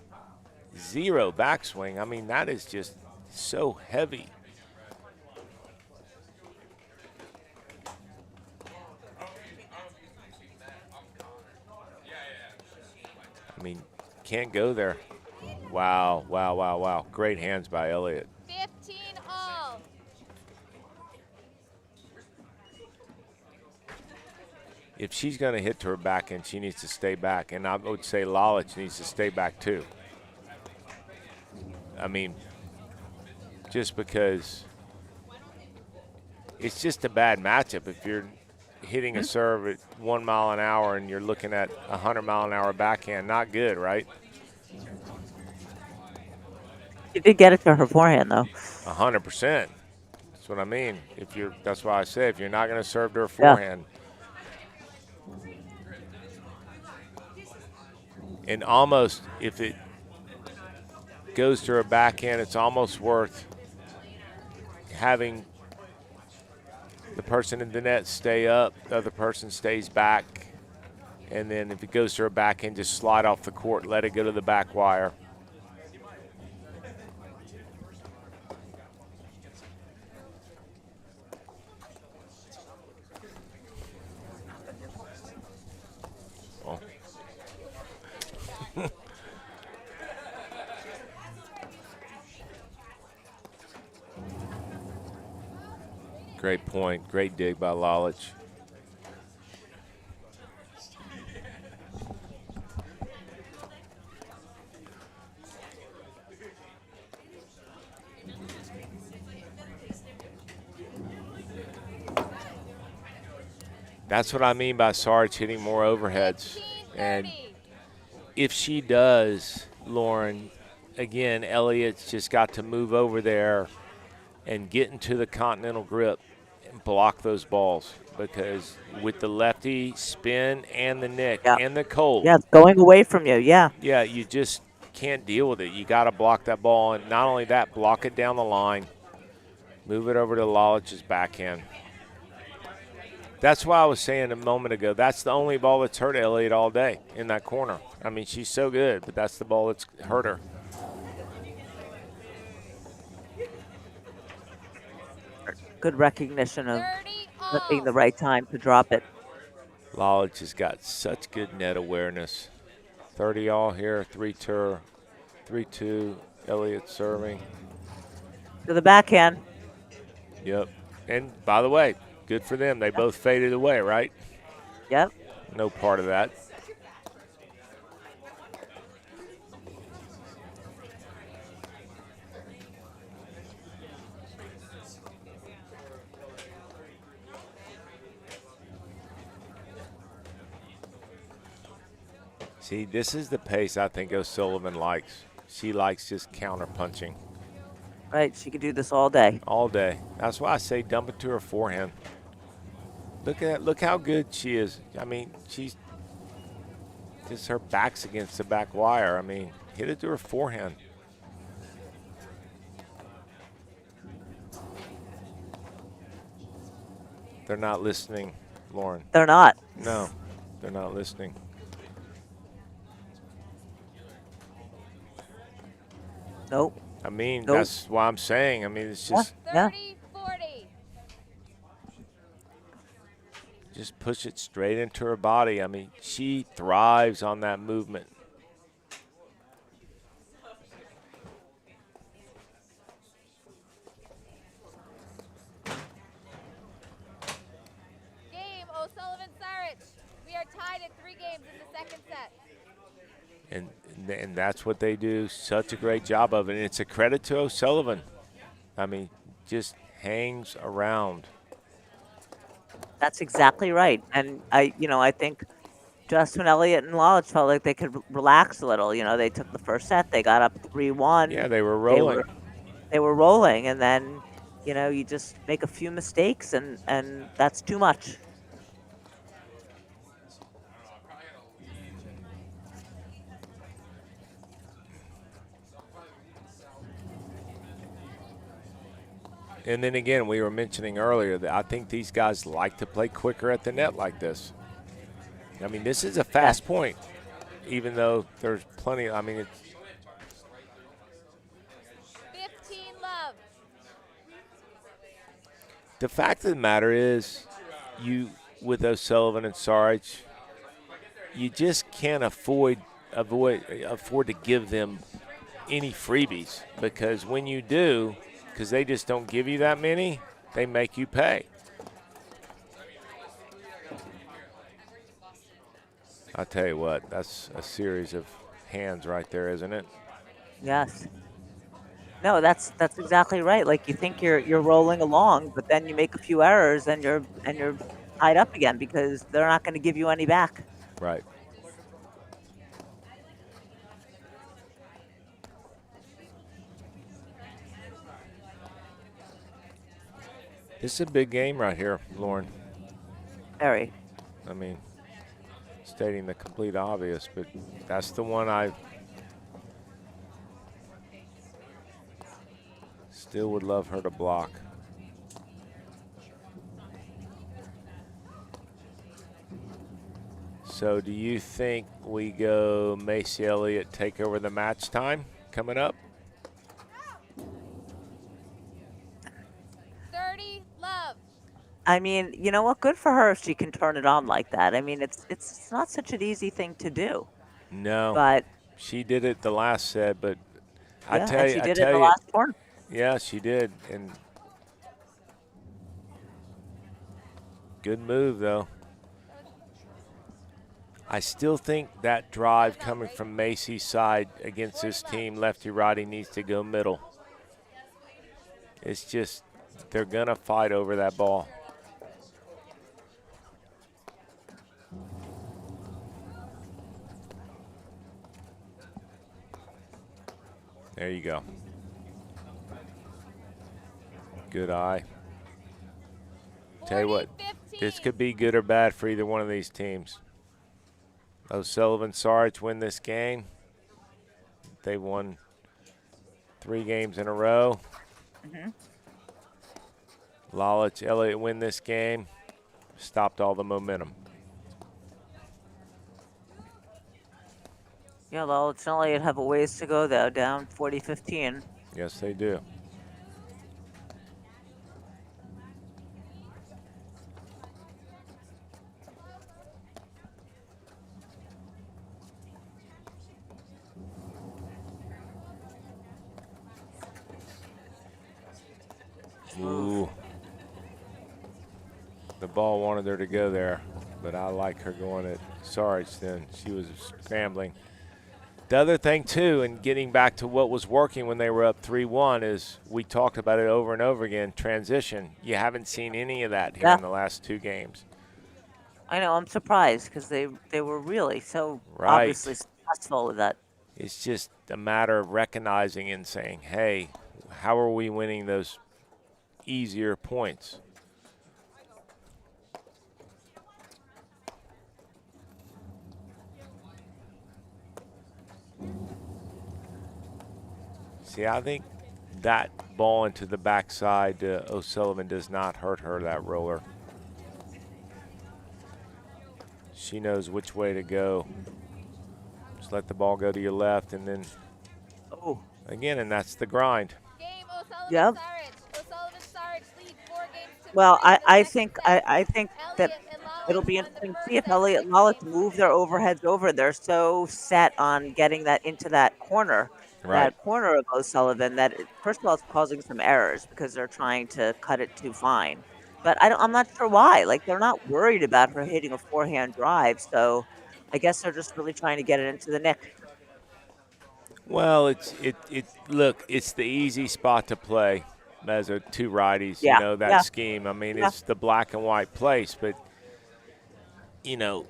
zero backswing. I mean, that is just so heavy. I mean, can't go there. Wow. Great hands by Elliott. 15 all. If she's going to hit to her backhand, she needs to stay back. And I would say Lalic needs to stay back too. I mean, just because it's just a bad matchup. If you're hitting a serve at 1 mile an hour and you're looking at 100 mile an hour backhand, not good, right? She did get it to her forehand, though. 100%. That's what I mean. That's why I say if you're not going to serve to her forehand. And almost, if it goes to her backhand, it's almost worth having the person in the net stay up, the other person stays back, and then if it goes to her backhand, just slide off the court, let it go to the back wire. Great point. Great dig by Lalic. That's what I mean by Saric hitting more overheads. And if she does, Lauren, again, Elliott's just got to move over there and get into the continental grip and block those balls, because with the lefty spin and the nick and the cold. Yeah, it's going away from you, yeah. Yeah, you just can't deal with it. You got to block that ball, and not only that, block it down the line, move it over to Lalic's backhand. That's why I was saying a moment ago, that's the only ball that's hurt Elliott all day in that corner. I mean, she's so good, but that's the ball that's hurt her. Good recognition of being the right time to drop it. Lalic has got such good net awareness. 30 all here, 3-2, Elliott serving. To the backhand. Yep. And by the way, good for them. They both faded away, right? Yep. No part of that. See, this is the pace I think O'Sullivan likes. She likes just counter punching Right. She could do this all day. all day. That's why I say dump it to her forehand. Look at look how good she is. I mean, she's just her back's against the back wire. I mean, hit it to her forehand. They're not listening, Lauren. They're not. No, they're not listening. Nope. I mean, Nope. that's why I'm saying. I mean, it's just Yeah. 30-40. just push it straight into her body. I mean, she thrives on that movement. Game, O'Sullivan, Saric. We are tied at 3 games in the second set. And that's what they do. Such a great job of it. And it's a credit to O'Sullivan. I mean, just hangs around. That's exactly right. And I think just when Elliott and Lalic felt like they could relax a little, they took the first set, they got up 3-1. Yeah, they were rolling. They were rolling, and then, you just make a few mistakes, and that's too much. And then again, we were mentioning earlier that I think these guys like to play quicker at the net like this. I mean, this is a fast point, even though there's plenty. I mean, it's 15 love. the fact of the matter is, you with O'Sullivan and Saric, you just can't afford to give them any freebies, because when you do, because they just don't give you that many, they make you pay. I'll tell you what, that's a series of hands right there, isn't it? Yes. No, that's exactly right. Like, you think you're rolling along, but then you make a few errors, and you're tied up again because they're not going to give you any back. Right. This is a big game right here, Lauren. Very. I mean, stating the complete obvious, but that's the one I still would love her to block. So do you think we go Macy Elliott take over the match time coming up? 30 love. I mean, you know what? Good for her if she can turn it on like that. I mean, it's not such an easy thing to do. No. But She did it the last set, but I yeah, tell and you, she I did it tell in the you, last tournament. yeah, she did, and good move though. I still think that drive coming from Macy's side against this team, lefty-righty, needs to go middle. It's just they're gonna fight over that ball. There you go. Good eye. Tell you what, 40-15. this could be good or bad for either one of these teams. O'Sullivan, Saric win this game. They won 3 games in a row. Lalic, Elliott win this game. Stopped all the momentum. Yeah, well, it's not like you'd have a ways to go, though, down 40-15. Yes, they do. Ooh. The ball wanted her to go there, but I like her going at Saric then. She was scrambling. The other thing, too, and getting back to what was working when they were up 3-1 is we talked about it over and over again, transition. You haven't seen any of that here in the last 2 games. I know. I'm surprised because they were really so Right. obviously successful with that. It's just a matter of recognizing and saying, hey, how are we winning those easier points? See, I think that ball into the backside to O'Sullivan does not hurt her, that roller. She knows which way to go. Just let the ball go to your left, and then again, and that's the grind. Game O'Sullivan Yep. Saric. O'Sullivan Saric lead 4 games to Well, 1 in the I second think set. I think that Elliott and Lalic it'll be won the interesting to first see if set, Elliott and 6 Lalic games move to their 2. overheads over. They're so set on getting that into that corner. Right. That corner of O'Sullivan that first of all it's causing some errors because they're trying to cut it too fine. But I'm not sure why. Like they're not worried about her hitting a forehand drive, so I guess they're just really trying to get it into the nick. Well, look, it's the easy spot to play as a 2 righties, Yeah, you know, that yeah. scheme. I mean, Yeah. it's the black and white place, but, you know,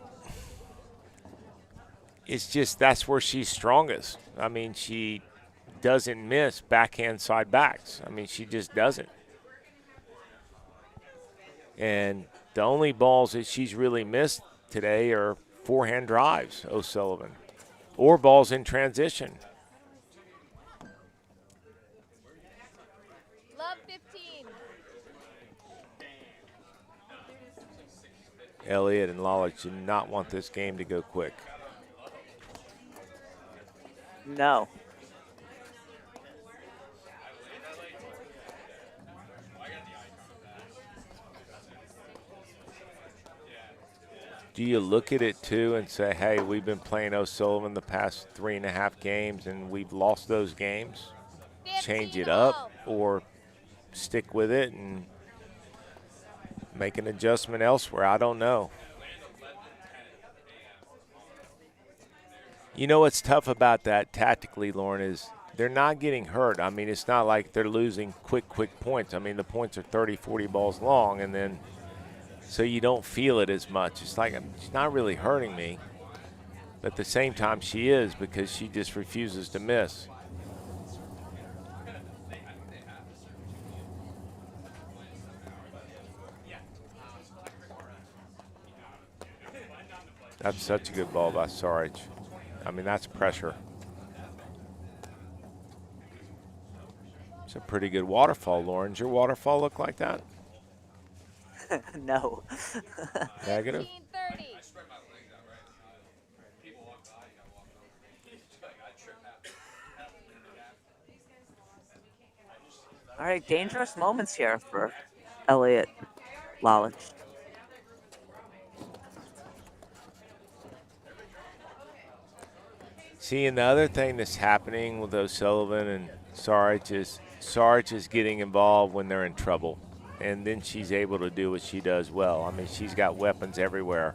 it's just that's where she's strongest. I mean, she doesn't miss backhand side backs. I mean, she just doesn't. And the only balls that she's really missed today are forehand drives, O'Sullivan, or balls in transition. Love 15. Elliott and Lalic do not want this game to go quick. No. Do you look at it, too, and say, hey, we've been playing O'Sullivan the past 3.5 games, and we've lost those games? 15 Change it all. up or stick with it and make an adjustment elsewhere? I don't know. You know what's tough about that tactically, Lauren, is they're not getting hurt. I mean, it's not like they're losing quick points. I mean, the points are 30, 40 balls long, and then so you don't feel it as much. It's like she's not really hurting me. But at the same time, she is because she just refuses to miss. That's such a good ball by Saric. I mean, that's pressure. It's a pretty good waterfall, Lauren. Does your waterfall look like that? No. Negative? 15-30. All right, dangerous moments here for Elliott, Lalic. See, and the other thing that's happening with O'Sullivan and Saric is getting involved when they're in trouble. And then she's able to do what she does well. I mean, she's got weapons everywhere.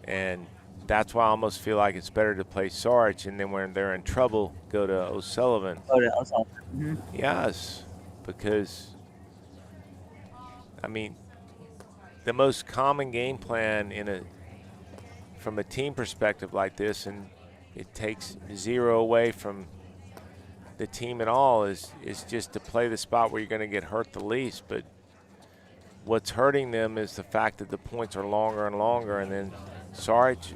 And that's why I almost feel like it's better to play Saric, and then when they're in trouble, go to O'Sullivan. Mm-hmm. Yes, because, I mean, the most common game plan from a team perspective like this, and it takes 0 away from the team at all, is just to play the spot where you're going to get hurt the least. But what's hurting them is the fact that the points are longer and longer, and then Saric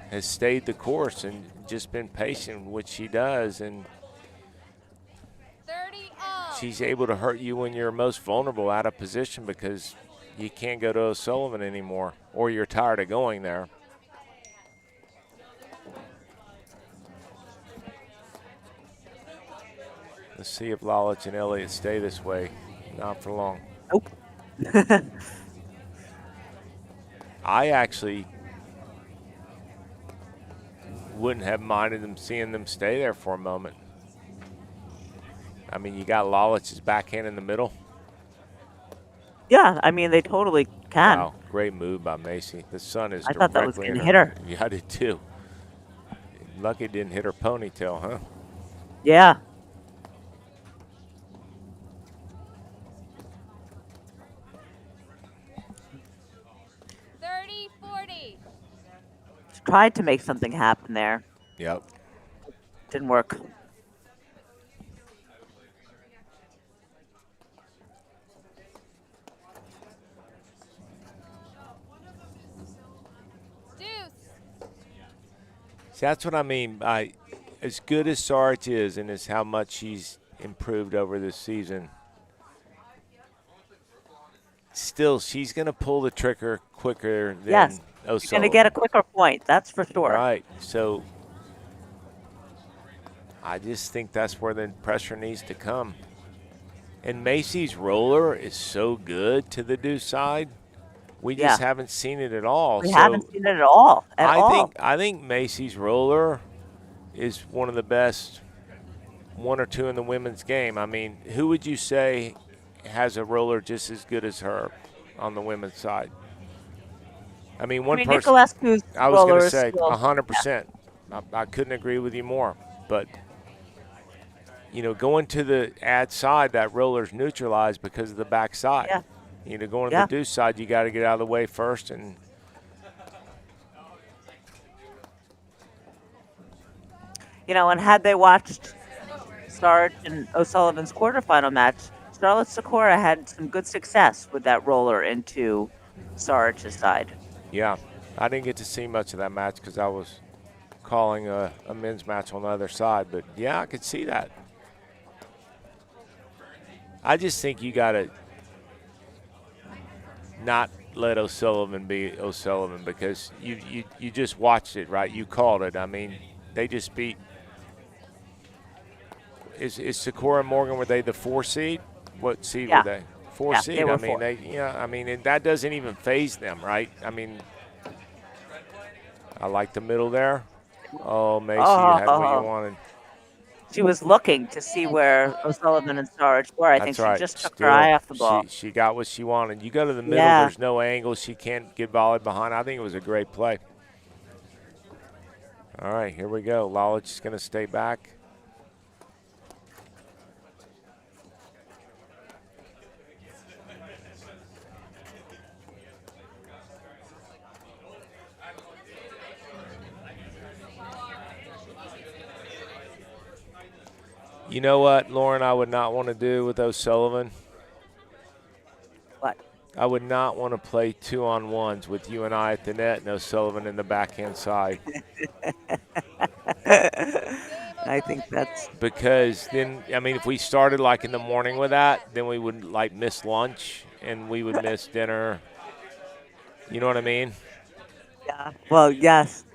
has stayed the course and just been patient, which she does, and 30 all. she's able to hurt you when you're most vulnerable out of position because you can't go to O'Sullivan anymore, or you're tired of going there. Let's see if Lalic and Elliott stay this way. Not for long. Nope. I actually wouldn't have minded them seeing them stay there for a moment. I mean, you got Lalic's backhand in the middle. Yeah, I mean, they totally can. Wow, great move by Macy. The sun is I thought that was directly going in to hit her. Yeah, I did too. Lucky it didn't hit her ponytail, huh? Yeah. Thirty, 40. She tried to make something happen there. Yep. Didn't work. Deuce. See, that's what I mean by as good as Saric is and as how much she's improved over this season. Still, she's going to pull the trigger quicker than Yes. O'Sullivan. She's going to get a quicker point. That's for sure. Right. So I just think that's where the pressure needs to come. And Macy's roller is so good to the deuce side. We just haven't seen it at all. We haven't seen it at all. I think Macy's roller is one of the best one or two in the women's game. I mean, who would you say has a roller just as good as her on the women's side? I mean, one person. Nicolescu's I was going roller to is say still- 100%. I couldn't agree with you more. But, going to the ad side, that roller's neutralized because of the back side. Yeah. Going to the deuce side, you got to get out of the way first. And and had they watched Saric and O'Sullivan's quarterfinal match, Charlotte Sikora had some good success with that roller into Saric's side. yeah, I didn't get to see much of that match because I was calling a men's match on the other side. But, yeah, I could see that. I just think you got to not let O'Sullivan be O'Sullivan because you just watched it, right? You called it. I mean, they just beat. Is Sikora and Morgan, were they the 4 seed? What seed were they? 4 seed. They were I mean, 4. and that doesn't even phase them, right? I mean, I like the middle there. Oh, Macy, you had what you wanted. She was looking to see where O'Sullivan and Saric were. I think That's right. she just took her eye off the ball. She got what she wanted. You go to the middle, Yeah. there's no angle. She can't get volleyed behind. I think it was a great play. All right, here we go. Lalic is going to stay back. You know what, Lauren, I would not want to do with O'Sullivan? What? I would not want to play 2-on-1s with you and I at the net and O'Sullivan in the backhand side. I think that's Because then, I mean, if we started like in the morning with that, then we would like miss lunch and we would miss dinner. You know what I mean? yeah. Well, yes.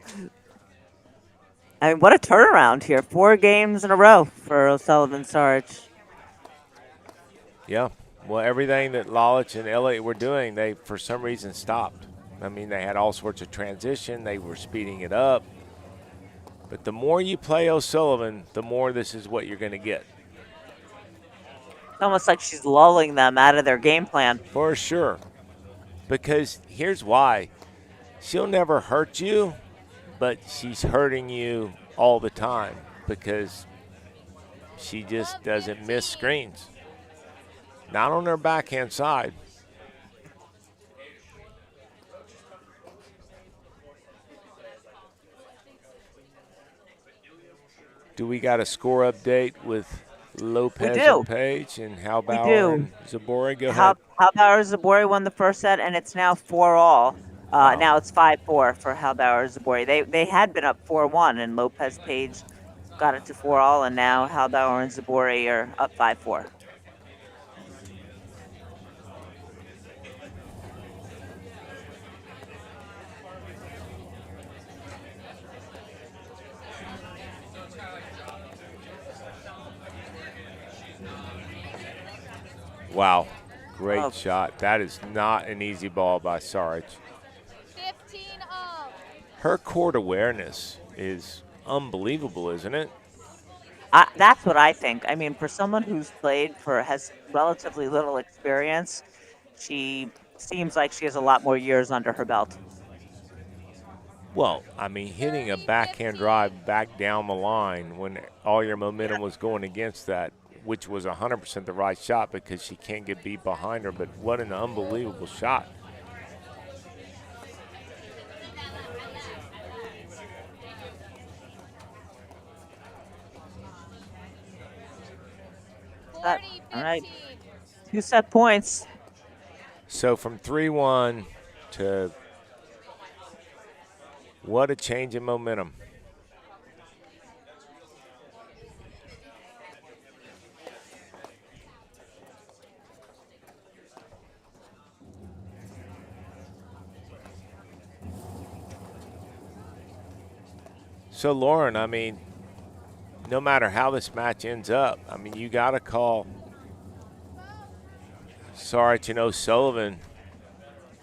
I mean, what a turnaround here! 4 games in a row for O'Sullivan Saric. Yeah. Well, everything that Lalic and Elliott were doing, they for some reason stopped. I mean, they had all sorts of transition. They were speeding it up. But the more you play O'Sullivan, the more this is what you're going to get. It's almost like she's lulling them out of their game plan. For sure. Because here's why. She'll never hurt you, but she's hurting you all the time because she just doesn't miss screens. Not on her backhand side. Do we got a score update with Lopez and Page and Halbauer and Zabori? Go ahead. Halbauer Zabori won the first set, and it's now 4-all. Now it's 5-4 for Halbauer Zabori. They had been up 4-1, and Lopez Page got it to 4-all, and now Halbauer and Zabori are up 5-4. Wow. Great shot. That is not an easy ball by Saric. 15 all. Her court awareness is unbelievable, isn't it? That's what I think. I mean, for someone who's has relatively little experience, she seems like she has a lot more years under her belt. Well, I mean, hitting a backhand drive back down the line when all your momentum was going against that, which was 100% the right shot because she can't get beat behind her, but what an unbelievable shot. All right, 2 set points. So from 3-1 to what a change in momentum. So, Lauren, I mean, no matter how this match ends up, I mean, you got to call Saric and O'Sullivan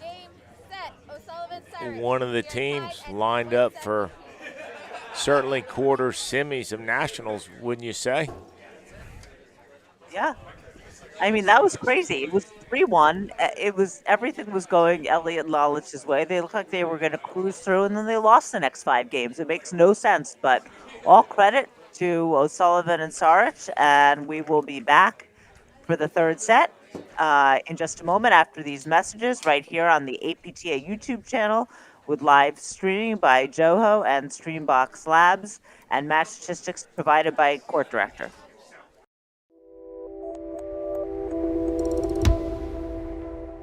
Game, set. O'Sullivan, Saric. one of the teams lined up for certainly quarters, semis of nationals, wouldn't you say? Yeah. I mean, that was crazy. It was 3-1. Everything was going Elliott and Lalic's way. They looked like they were going to cruise through, and then they lost the next 5 games. It makes no sense, but all credit to O'Sullivan and Saric, and we will be back for the 3rd set in just a moment after these messages right here on the APTA YouTube channel with live streaming by Joho and Streambox Labs and match statistics provided by Court Director.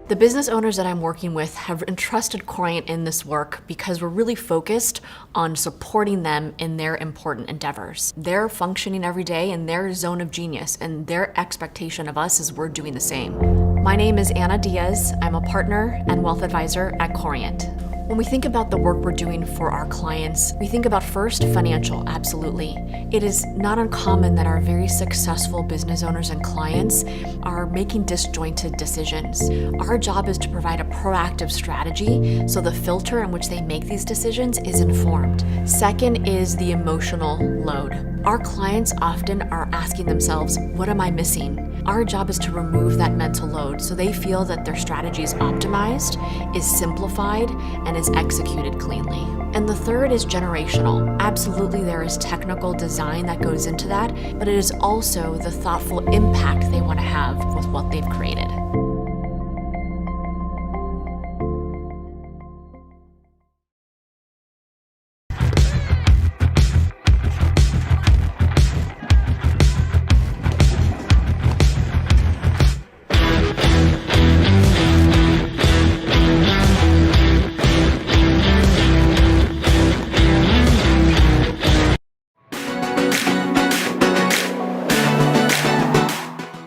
The business owners that I'm working with have entrusted Corient in this work because we're really focused on supporting them in their important endeavors. They're functioning every day in their zone of genius, and their expectation of us is we're doing the same. My name is Anna Diaz. I'm a partner and wealth advisor at Corient. When we think about the work we're doing for our clients, we think about first financial, absolutely. It is not uncommon that our very successful business owners and clients are making disjointed decisions. Our job is to provide a proactive strategy so the filter in which they make these decisions is informed. Second is the emotional load. Our clients often are asking themselves, what am I missing? Our job is to remove that mental load so they feel that their strategy is optimized, is simplified, and is executed cleanly. And the third is generational. Absolutely, there is technical design that goes into that, but it is also the thoughtful impact they want to have with what they've created.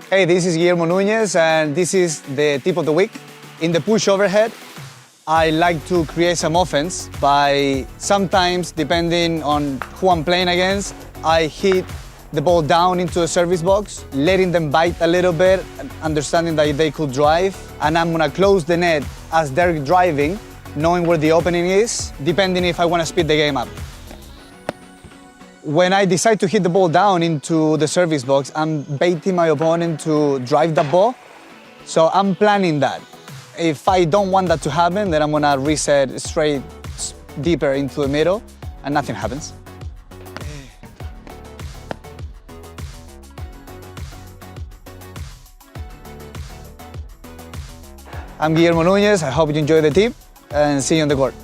Hey, this is Guillermo Núñez, and this is the tip of the week. In the push overhead, I like to create some offense by sometimes, depending on who I'm playing against, I hit the ball down into a service box, letting them bite a little bit, understanding that they could drive, and I'm gonna close the net as they're driving, knowing where the opening is, depending if I wanna speed the game up. When I decide to hit the ball down into the service box, I'm baiting my opponent to drive the ball. So I'm planning that. If I don't want that to happen, then I'm gonna reset straight deeper into the middle and nothing happens. I'm Guillermo Núñez. I hope you enjoy the tip and see you on the court.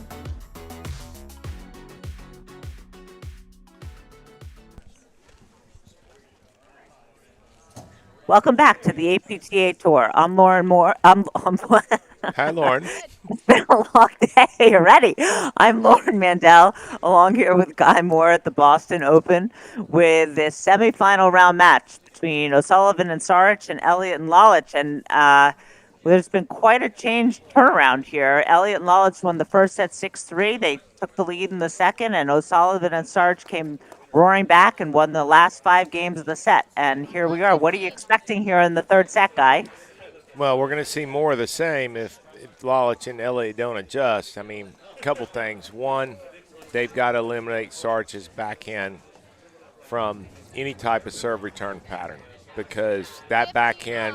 Welcome back to the APTA Tour. I'm Lauren Moore. Hi, Lauren. It's been a long day already. I'm Lauren Mandel, along here with Guy Moore at the Boston Open with this semifinal round match between O'Sullivan and Saric and Elliott and Lalic. And there's been quite a turnaround here. Elliott and Lalic won the first set 6-3. They took the lead in the second, and O'Sullivan and Saric came roaring back and won the last 5 games of the set. And here we are. What are you expecting here in the 3rd set, Guy? Well, we're going to see more of the same if Lalic and Elliott don't adjust. I mean, a couple things. One, they've got to eliminate Saric's backhand from any type of serve return pattern because that backhand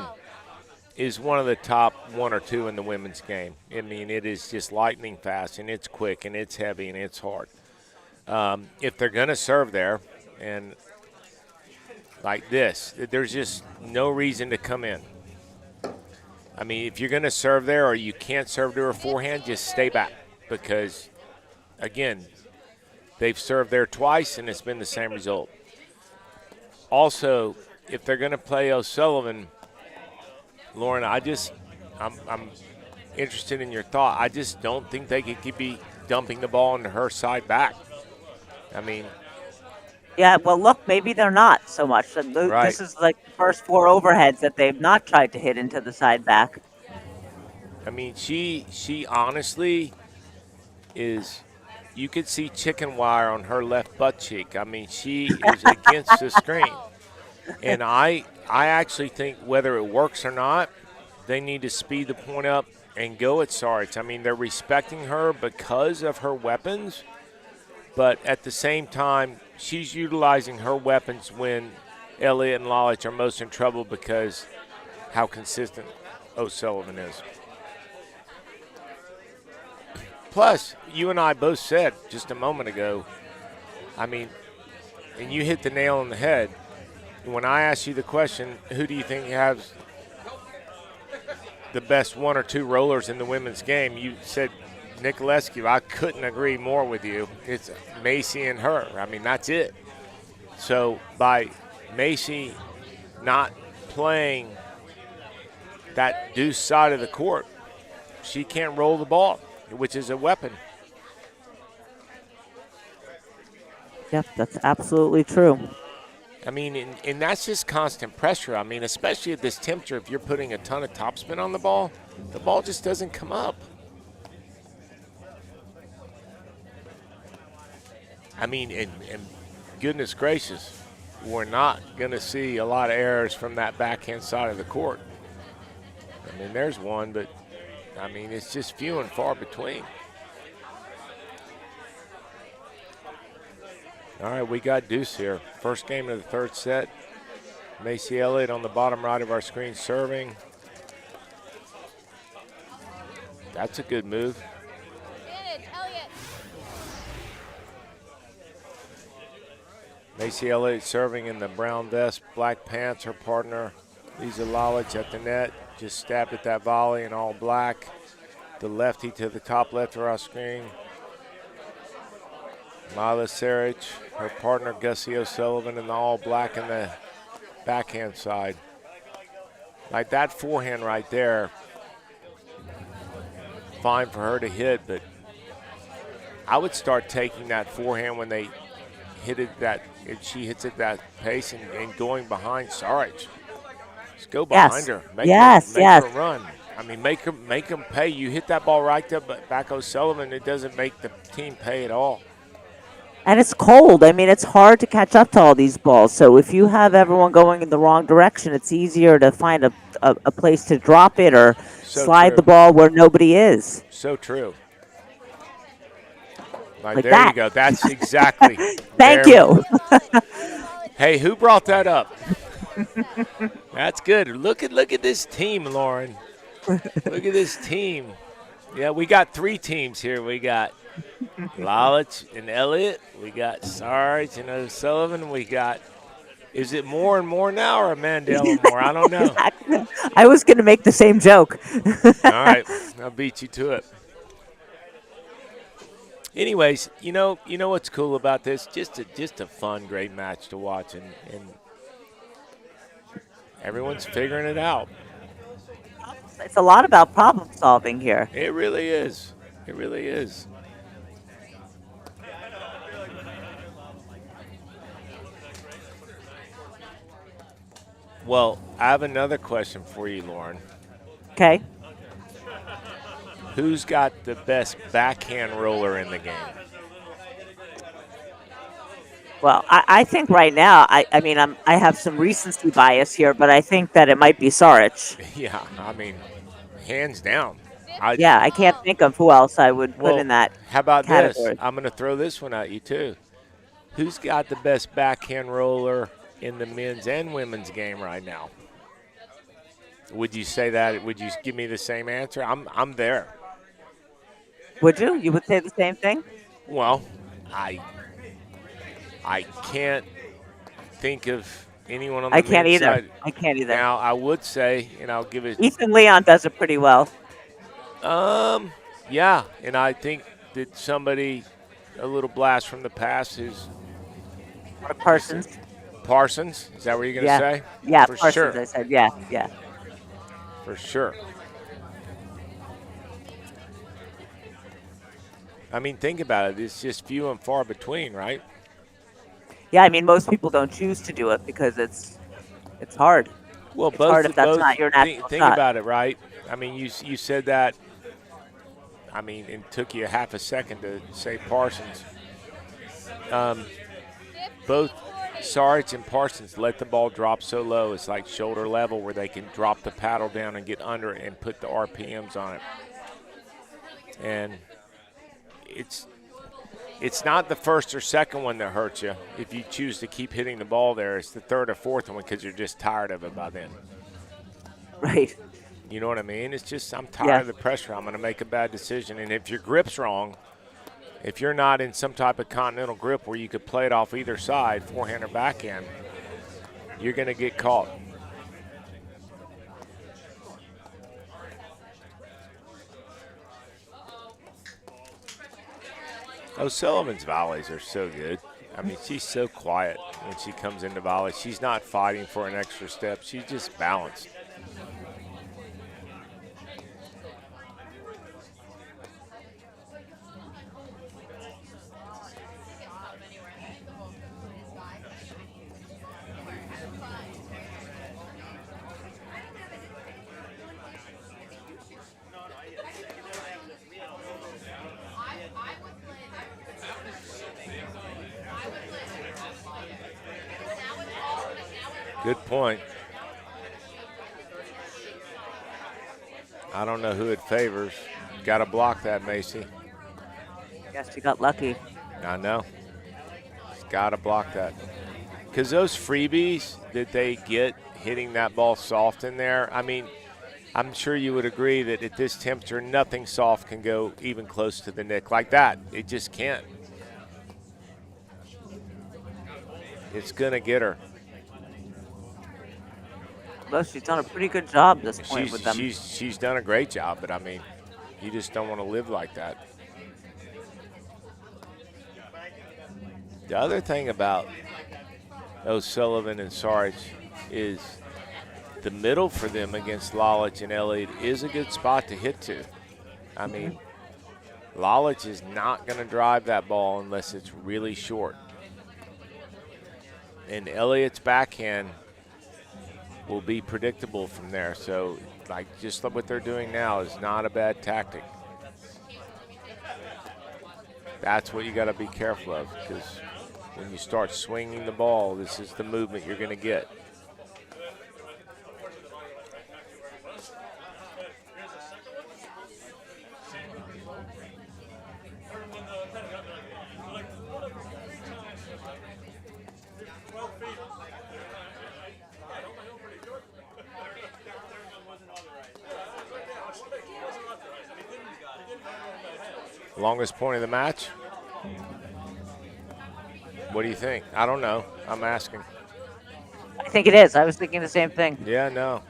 is one of the top 1 or 2 in the women's game. I mean, it is just lightning fast, and it's quick, and it's heavy, and it's hard. If they're going to serve there, and like this, there's just no reason to come in. I mean, if you're going to serve there or you can't serve to her forehand, just stay back because, again, they've served there twice, and it's been the same result. Also, if they're going to play O'Sullivan, Lauren, I'm interested in your thought. I just don't think they could be dumping the ball into her side back. I mean, Yeah, well, look, maybe they're not so much. Right. This is like the first 4 overheads that they've not tried to hit into the side back. I mean, she honestly is. You could see chicken wire on her left butt cheek. I mean, she is against the screen, and I actually think whether it works or not, they need to speed the point up and go at Saric. I mean, they're respecting her because of her weapons, but at the same time, she's utilizing her weapons when Elliott and Lalic are most in trouble because how consistent O'Sullivan is. Plus, you and I both said just a moment ago, I mean, and you hit the nail on the head. When I asked you the question, who do you think has the best 1 or 2 rollers in the women's game, you said Nicolescu. I couldn't agree more with you. It's Macy and her. I mean, that's it. So by Macy not playing that deuce side of the court, she can't roll the ball, which is a weapon. Yep, that's absolutely true. I mean, and that's just constant pressure. I mean, especially at this temperature, if you're putting a ton of topspin on the ball just doesn't come up. I mean, and goodness gracious, we're not going to see a lot of errors from that backhand side of the court. I mean, there's one, but, I mean, it's just few and far between. All right, we got deuce here. First game of the third set. Macy Elliott on the bottom right of our screen serving. That's a good move. Advantage, Elliott. Macy Elliott serving in the brown vest, black pants. Her partner, Lisa Lalic at the net. Just stabbed at that volley in all black. The lefty to the top left of our screen. Mila Saric, her partner Gussie O'Sullivan in the all black in the backhand side. Like that forehand right there, fine for her to hit, but I would start taking that forehand when they hit it if she hits it that pace and going behind Saric. Just go behind her. Make her run. I mean, make them pay. You hit that ball right there, but back O'Sullivan, it doesn't make the team pay at all. And it's cold. I mean, it's hard to catch up to all these balls. So if you have everyone going in the wrong direction, it's easier to find a place to drop it or slide the ball where nobody is. So true. Like there that. You go. That's exactly. Thank you. Hey, who brought that up? That's good. Look at this team, Lauren. Look at this team. Yeah, we got 3 teams here. We got Lalic and Elliott. We got Saric and O'Sullivan. We got, is it more and more now or Mandel and more? I don't know. I was going to make the same joke. All right, I'll beat you to it. Anyways, you know what's cool about this? Just a fun, great match to watch, and everyone's figuring it out. It's a lot about problem solving here. It really is. It really is. Well, I have another question for you, Lauren. Okay. Who's got the best backhand roller in the game? Well, I think right now, I mean, I have some recency bias here, but I think that it might be Saric. Yeah, I mean, hands down. I can't think of who else I would put in that How about category. this? I'm going to throw this one at you, too. Who's got the best backhand roller in the men's and women's game right now? Would you say that? Would you give me the same answer? I'm there. Would you? You would say the same thing? Well, I can't think of anyone on the I can't men's either. side. I can't either. Now, I would say, and I'll give it. Ethan Leon does it pretty well. Yeah, and I think that somebody, a little blast from the past is Or Parsons. Parsons. Is that what you're going to Yeah. say? Yeah, For Parsons, sure. I said. Yeah, yeah. For sure. I mean, think about it. It's just few and far between, right? Yeah, I mean, most people don't choose to do it because it's hard. Well, It's hard if that's not your natural think shot. about it, right? I mean, you said that. I mean, it took you half a second to say Parsons. Both Saric and Parsons let the ball drop so low, it's like shoulder level, where they can drop the paddle down and get under it and put the RPMs on it. And it's not the first or second one that hurts you. If you choose to keep hitting the ball there, it's the third or fourth one because you're just tired of it by then. Right. You know what I mean? It's just I'm tired of the pressure. I'm going to make a bad decision. And if your grip's wrong, if you're not in some type of continental grip where you could play it off either side, forehand or backhand, you're going to get caught. O'Sullivan's volleys are so good. I mean, she's so quiet when she comes into volley. She's not fighting for an extra step. She's just balanced. Good point. I don't know who it favors. Got to block that, Macy. Guess you got lucky. I know. Got to block that. Because those freebies that they get hitting that ball soft in there, I mean, I'm sure you would agree that at this temperature, nothing soft can go even close to the nick like that. It just can't. It's going to get her. Well, she's done a pretty good job this point with them. She's done a great job, but I mean, you just don't want to live like that. The other thing about O'Sullivan and Saric is the middle for them against Lalic and Elliott is a good spot to hit to. I mean, Lalic is not going to drive that ball unless it's really short. And Elliott's backhand will be predictable from there. So, like, just what they're doing now is not a bad tactic. That's what you got to be careful of, because when you start swinging the ball, this is the movement you're going to get. Longest point of the match? What do you think? I don't know. I'm asking. I think it is. I was thinking the same thing. Yeah, no.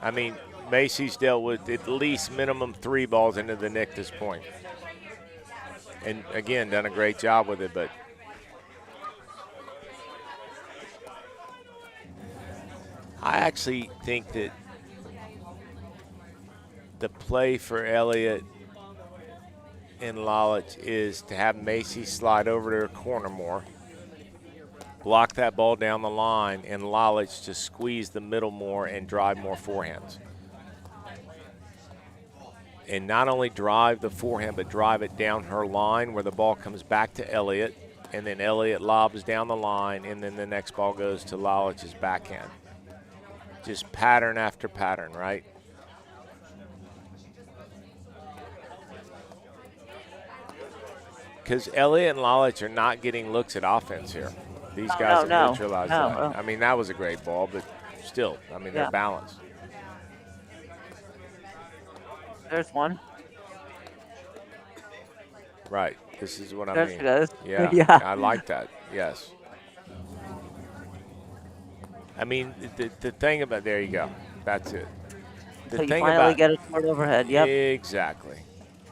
I mean, Macy's dealt with at least minimum 3 balls into the nick this point. And, again, done a great job with it, but I actually think that the play for Elliott and Lalic is to have Macy slide over to her corner more, block that ball down the line, and Lalic to squeeze the middle more and drive more forehands. And not only drive the forehand, but drive it down her line where the ball comes back to Elliott, and then Elliott lobs down the line, and then the next ball goes to Lalic's backhand. Just pattern after pattern, right? Because Elliott and Lalic are not getting looks at offense here. These guys have neutralized that. I mean, that was a great ball, but still, I mean, they're balanced. There's one. Right. This is what I There mean. she goes. Yeah. Yeah. I like that. Yes. I mean, the thing about there you go. That's it. The So you thing finally about get a short overhead. Yep. exactly.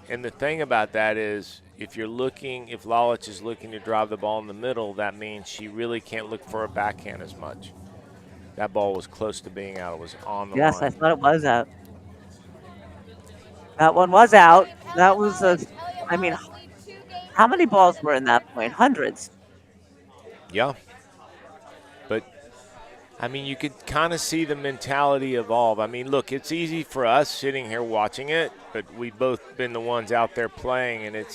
And the thing about that is, if Lalic is looking to drive the ball in the middle, that means she really can't look for a backhand as much. That ball was close to being out. It was on the Yes, I line. thought it was out. That one was out. That was a. Elliott I mean, Lalic leads 2 games how to many 1 balls in were the in that third point? set. Hundreds. Yeah. But, I mean, you could kind of see the mentality evolve. I mean, look, it's easy for us sitting here watching it, but we've both been the ones out there playing, and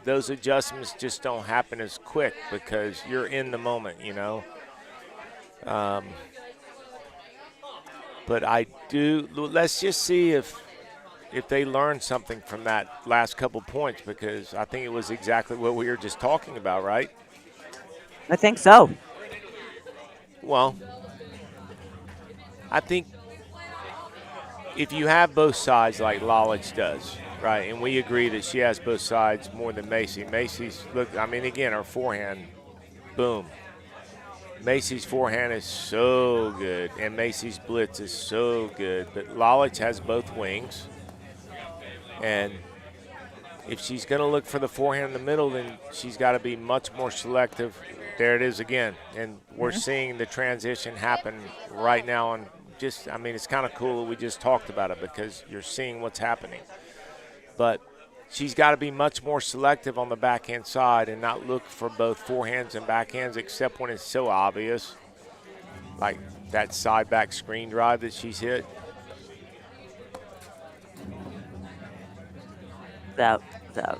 those adjustments just don't happen as quick because you're in the moment, you know. But let's just see if they learn something from that last couple points, because I think it was exactly what we were just talking about, right? I think so. Well, I think if you have both sides like Lalic does, right, and we agree that she has both sides more than Macy. Macy's, look, I mean, again, her forehand, boom. Macy's forehand is so good, and Macy's blitz is so good, but Lalic has both wings. And if she's going to look for the forehand in the middle, then she's got to be much more selective. There it is again. And we're seeing the transition happen right now. And I mean, it's kind of cool that we just talked about it because you're seeing what's happening. But she's got to be much more selective on the backhand side and not look for both forehands and backhands, except when it's so obvious, like that side back screen drive that she's hit. Out. I saw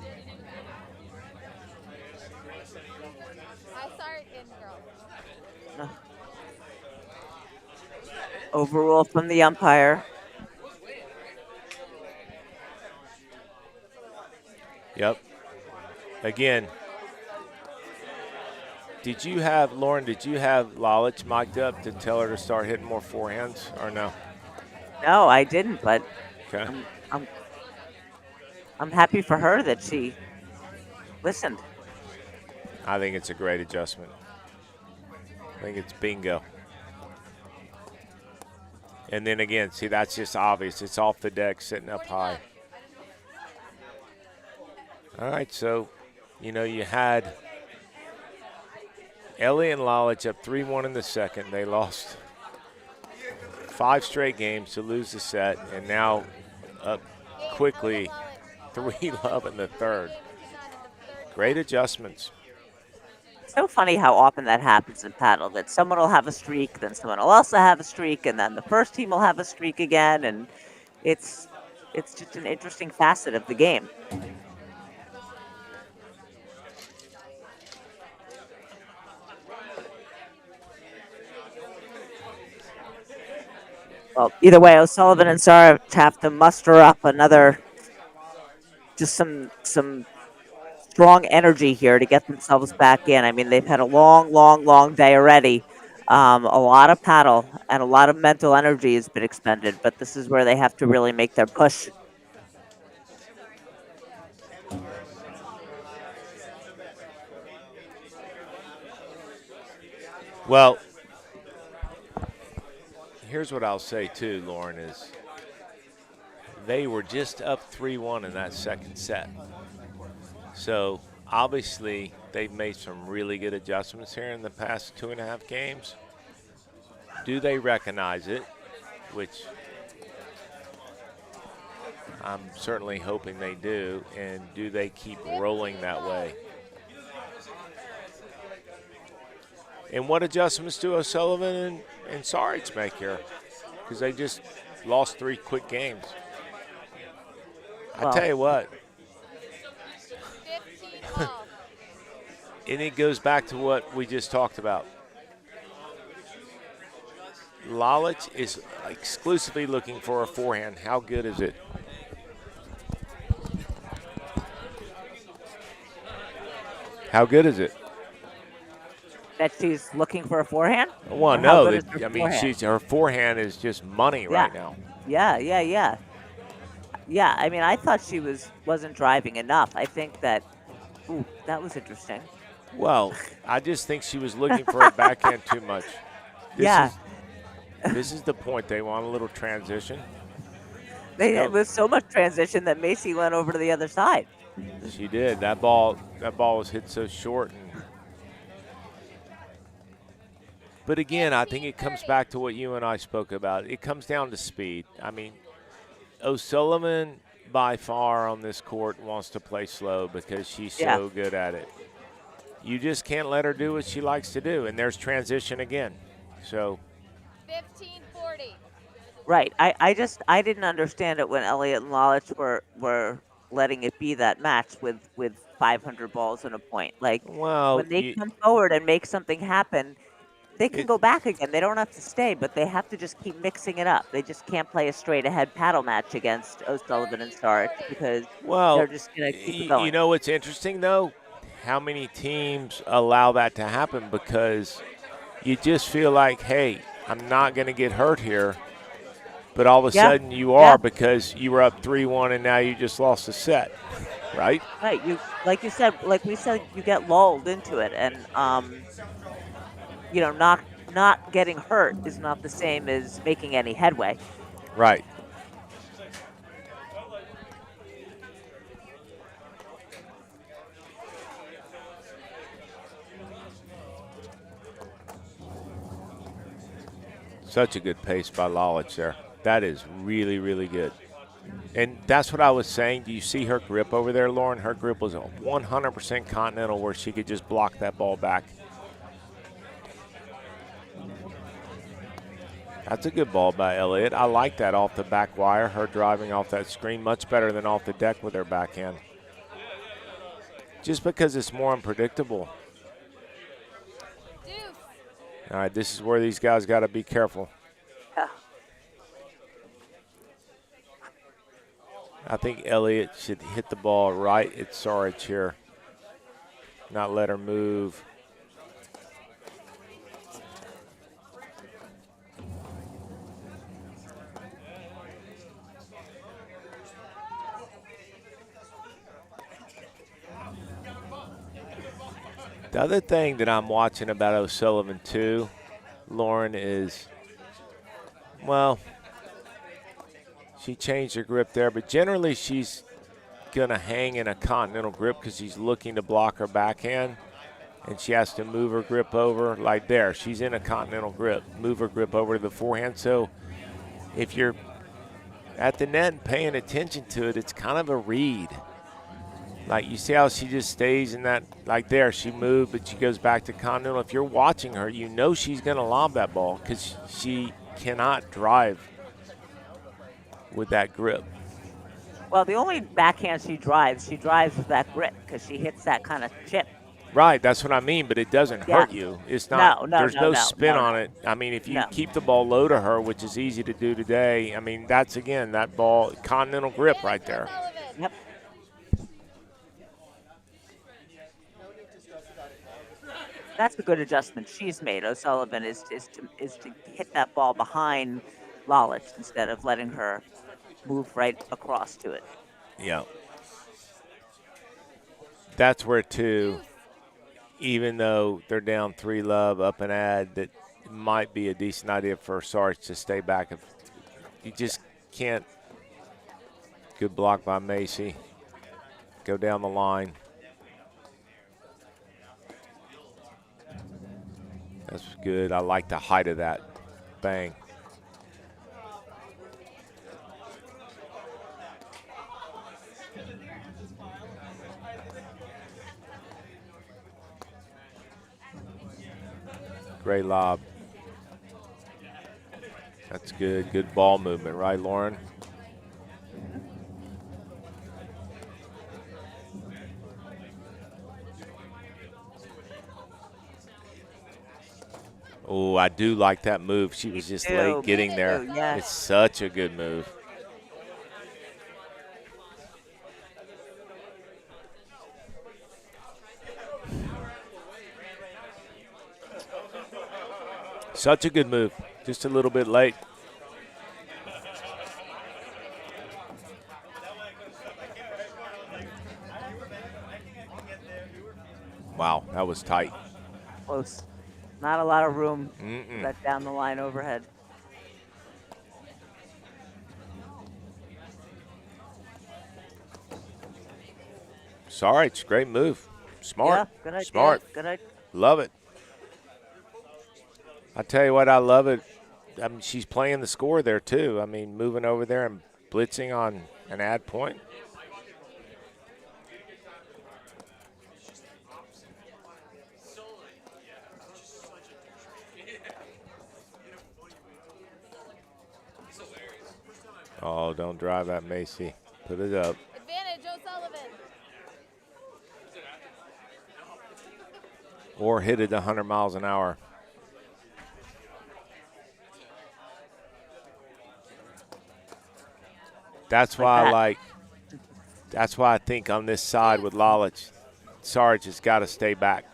it in girls. Overrule from the umpire. Yep. Again, Lauren, did you have Lalic mic'd up to tell her to start hitting more forehands or no? No, I didn't, but Okay. I'm happy for her that she listened. I think it's a great adjustment. I think it's bingo. And then again, see, that's just obvious. It's off the deck, sitting up high. All right, so, you know, you had Elliott and Lalic up 3-1 in the second. They lost 5 straight games to lose the set, and now up quickly 3-love in the third. Great adjustments. It's so funny how often that happens in paddle, that someone will have a streak, then someone will also have a streak, and then the first team will have a streak again, and it's just an interesting facet of the game. Well, either way, O'Sullivan and Saric have to muster up just some strong energy here to get themselves back in. I mean, they've had a long day already. A lot of paddle and a lot of mental energy has been expended, but this is where they have to really make their push. Well, here's what I'll say too, Lauren, is they were just up 3-1 in that second set. So obviously they've made some really good adjustments here in the past 2.5 games. Do they recognize it? Which I'm certainly hoping they do. And do they keep rolling that way? And what adjustments do O'Sullivan and Saric make here? Because they just lost 3 quick games. I tell you what. 15-12. And it goes back to what we just talked about. Lalic is exclusively looking for a forehand. How good is it? How good is it? That she's looking for a forehand? Well, Or how no. good is her I mean, forehand? her forehand is just money right now. Yeah. Yeah, I mean, I thought she wasn't driving enough. I think that, ooh, that was interesting. Well, I just think she was looking for a backhand too much. This Yeah, is this is the point. They want a little transition. it was so much transition that Macy went over to the other side. She did. That ball was hit so short. But again, I think it comes back to what you and I spoke about. It comes down to speed. I mean, O'Sullivan by far on this court wants to play slow because she's so good at it. You just can't let her do what she likes to do, and there's transition again. So 15-40. Right. I didn't understand it when Elliott and Lalic were letting it be that match with 500 balls and a point. Like when they come forward and make something happen, they can go back again. They don't have to stay, but they have to just keep mixing it up. They just can't play a straight ahead paddle match against O'Sullivan and Saric because they're just going to keep it going. You know what's interesting, though? How many teams allow that to happen because you just feel like, hey, I'm not going to get hurt here. But all of a sudden you are because you were up 3-1 and now you just lost a set, right? Right. Like we said, you get lulled into it, and not getting hurt is not the same as making any headway. Right. Such a good pace by Lalic there. That is really, really good. And that's what I was saying. Do you see her grip over there, Lauren? Her grip was a 100% continental where she could just block that ball back. That's a good ball by Elliott. I like that off the back wire, her driving off that screen, much better than off the deck with her backhand. Just because it's more unpredictable. All right, this is where these guys got to be careful. Yeah. I think Elliott should hit the ball right at Saric here, not let her move. The other thing that I'm watching about O'Sullivan too, Lauren, is, well, she changed her grip there, but generally she's going to hang in a continental grip because she's looking to block her backhand, and she has to move her grip over like there. She's in a continental grip, move her grip over to the forehand. So if you're at the net and paying attention to it, it's kind of a read. Like you see how she just stays in that, like there, she moved, but she goes back to continental. If you're watching her, you know she's going to lob that ball because she cannot drive with that grip. Well, the only backhand she drives with that grip because she hits that kind of chip. Right, that's what I mean, but it doesn't hurt you. It's not. There's no spin on it. I mean, if you keep the ball low to her, which is easy to do today, I mean, that's, again, that ball, continental grip right there. Yep. That's a good adjustment she's made. O'Sullivan is to hit that ball behind Lalic instead of letting her move right across to it. Yeah. That's where, too, even though they're down 3-love, up and add, that might be a decent idea for Saric to stay back. If you just can't. Good block by Macy. Go down the line. That's good. I like the height of that. Bang. Great lob. That's good. Good ball movement, right, Lauren? Oh, I do like that move. She was just late getting there. Yes. It's such a good move. Such a good move. Just a little bit late. Wow, that was tight. Close. Not a lot of room Mm-mm. for that down the line overhead. Saric, great move. Smart. Yeah, good idea. Smart. Good idea. Love it. I tell you what, I love it. I mean, she's playing the score there, too. I mean, moving over there and blitzing on an ad point. Oh, don't drive that, Macy. Put it up. Advantage, O'Sullivan. Or hit it 100 miles an hour. That's why that's why I think on this side with Lalic, Sarge has got to stay back.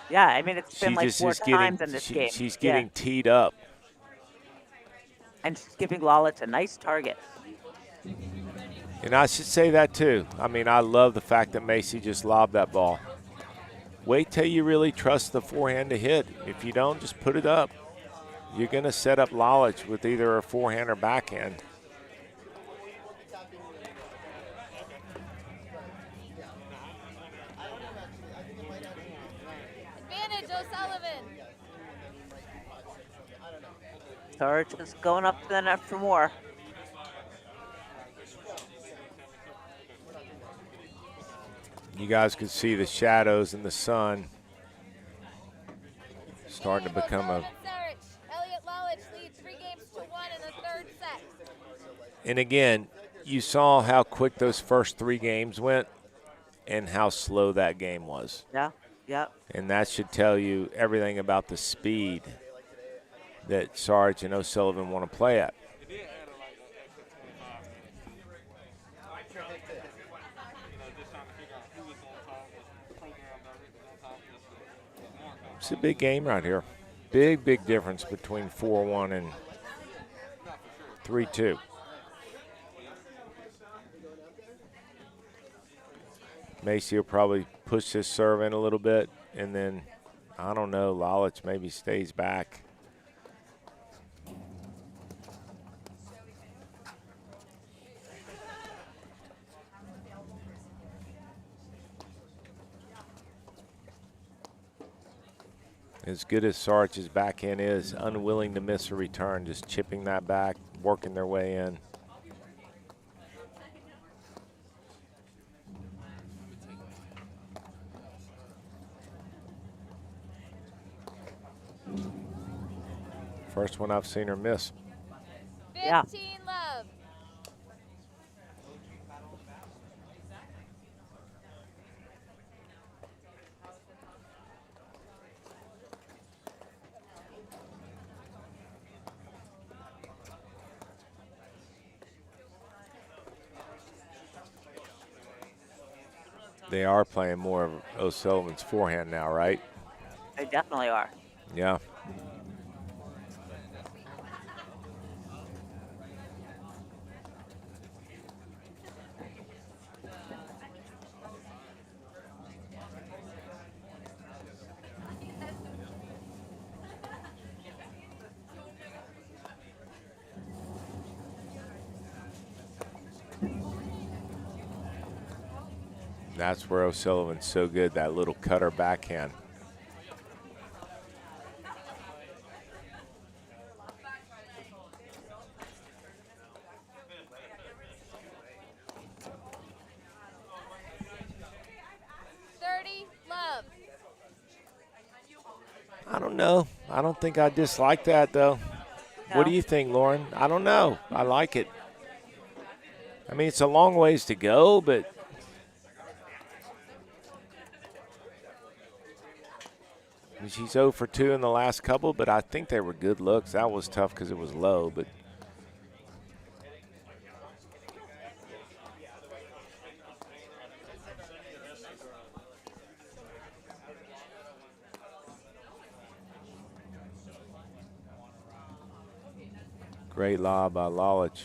Yeah, I mean, it's been She like just 4 is times getting, in this game. she's getting teed up. And she's giving Lalic a nice target. And I should say that too. I mean, I love the fact that Macy just lobbed that ball. Wait till you really trust the forehand to hit. If you don't, just put it up. You're going to set up Lalic with either a forehand or backhand. Advantage, O'Sullivan. Sarge is going up to the net for more. You guys can see the shadows in the sun starting to become a. Saric. Elliott Lalic lead 3 games to 1 in the 3rd set. And again, you saw how quick those first 3 games went and how slow that game was. Yeah, yeah. And that should tell you everything about the speed that Sarge and O'Sullivan want to play at. It's a big game right here. Big, big difference between 4-1 and 3-2. Macy will probably push this serve in a little bit, and then, I don't know, Lalic maybe stays back. As good as Saric's backhand is, unwilling to miss a return, just chipping that back, working their way in. First one I've seen her miss. 15 love. They are playing more of O'Sullivan's forehand now, right? They definitely are. Yeah. That's where O'Sullivan's so good, that little cutter backhand. Love. I don't know. I don't think I dislike that, though. No. What do you think, Lauren? I don't know. I like it. I mean, it's a long ways to go, but she's 0 for 2 in the last couple, but I think they were good looks. That was tough because it was low, but great lob by Lalic.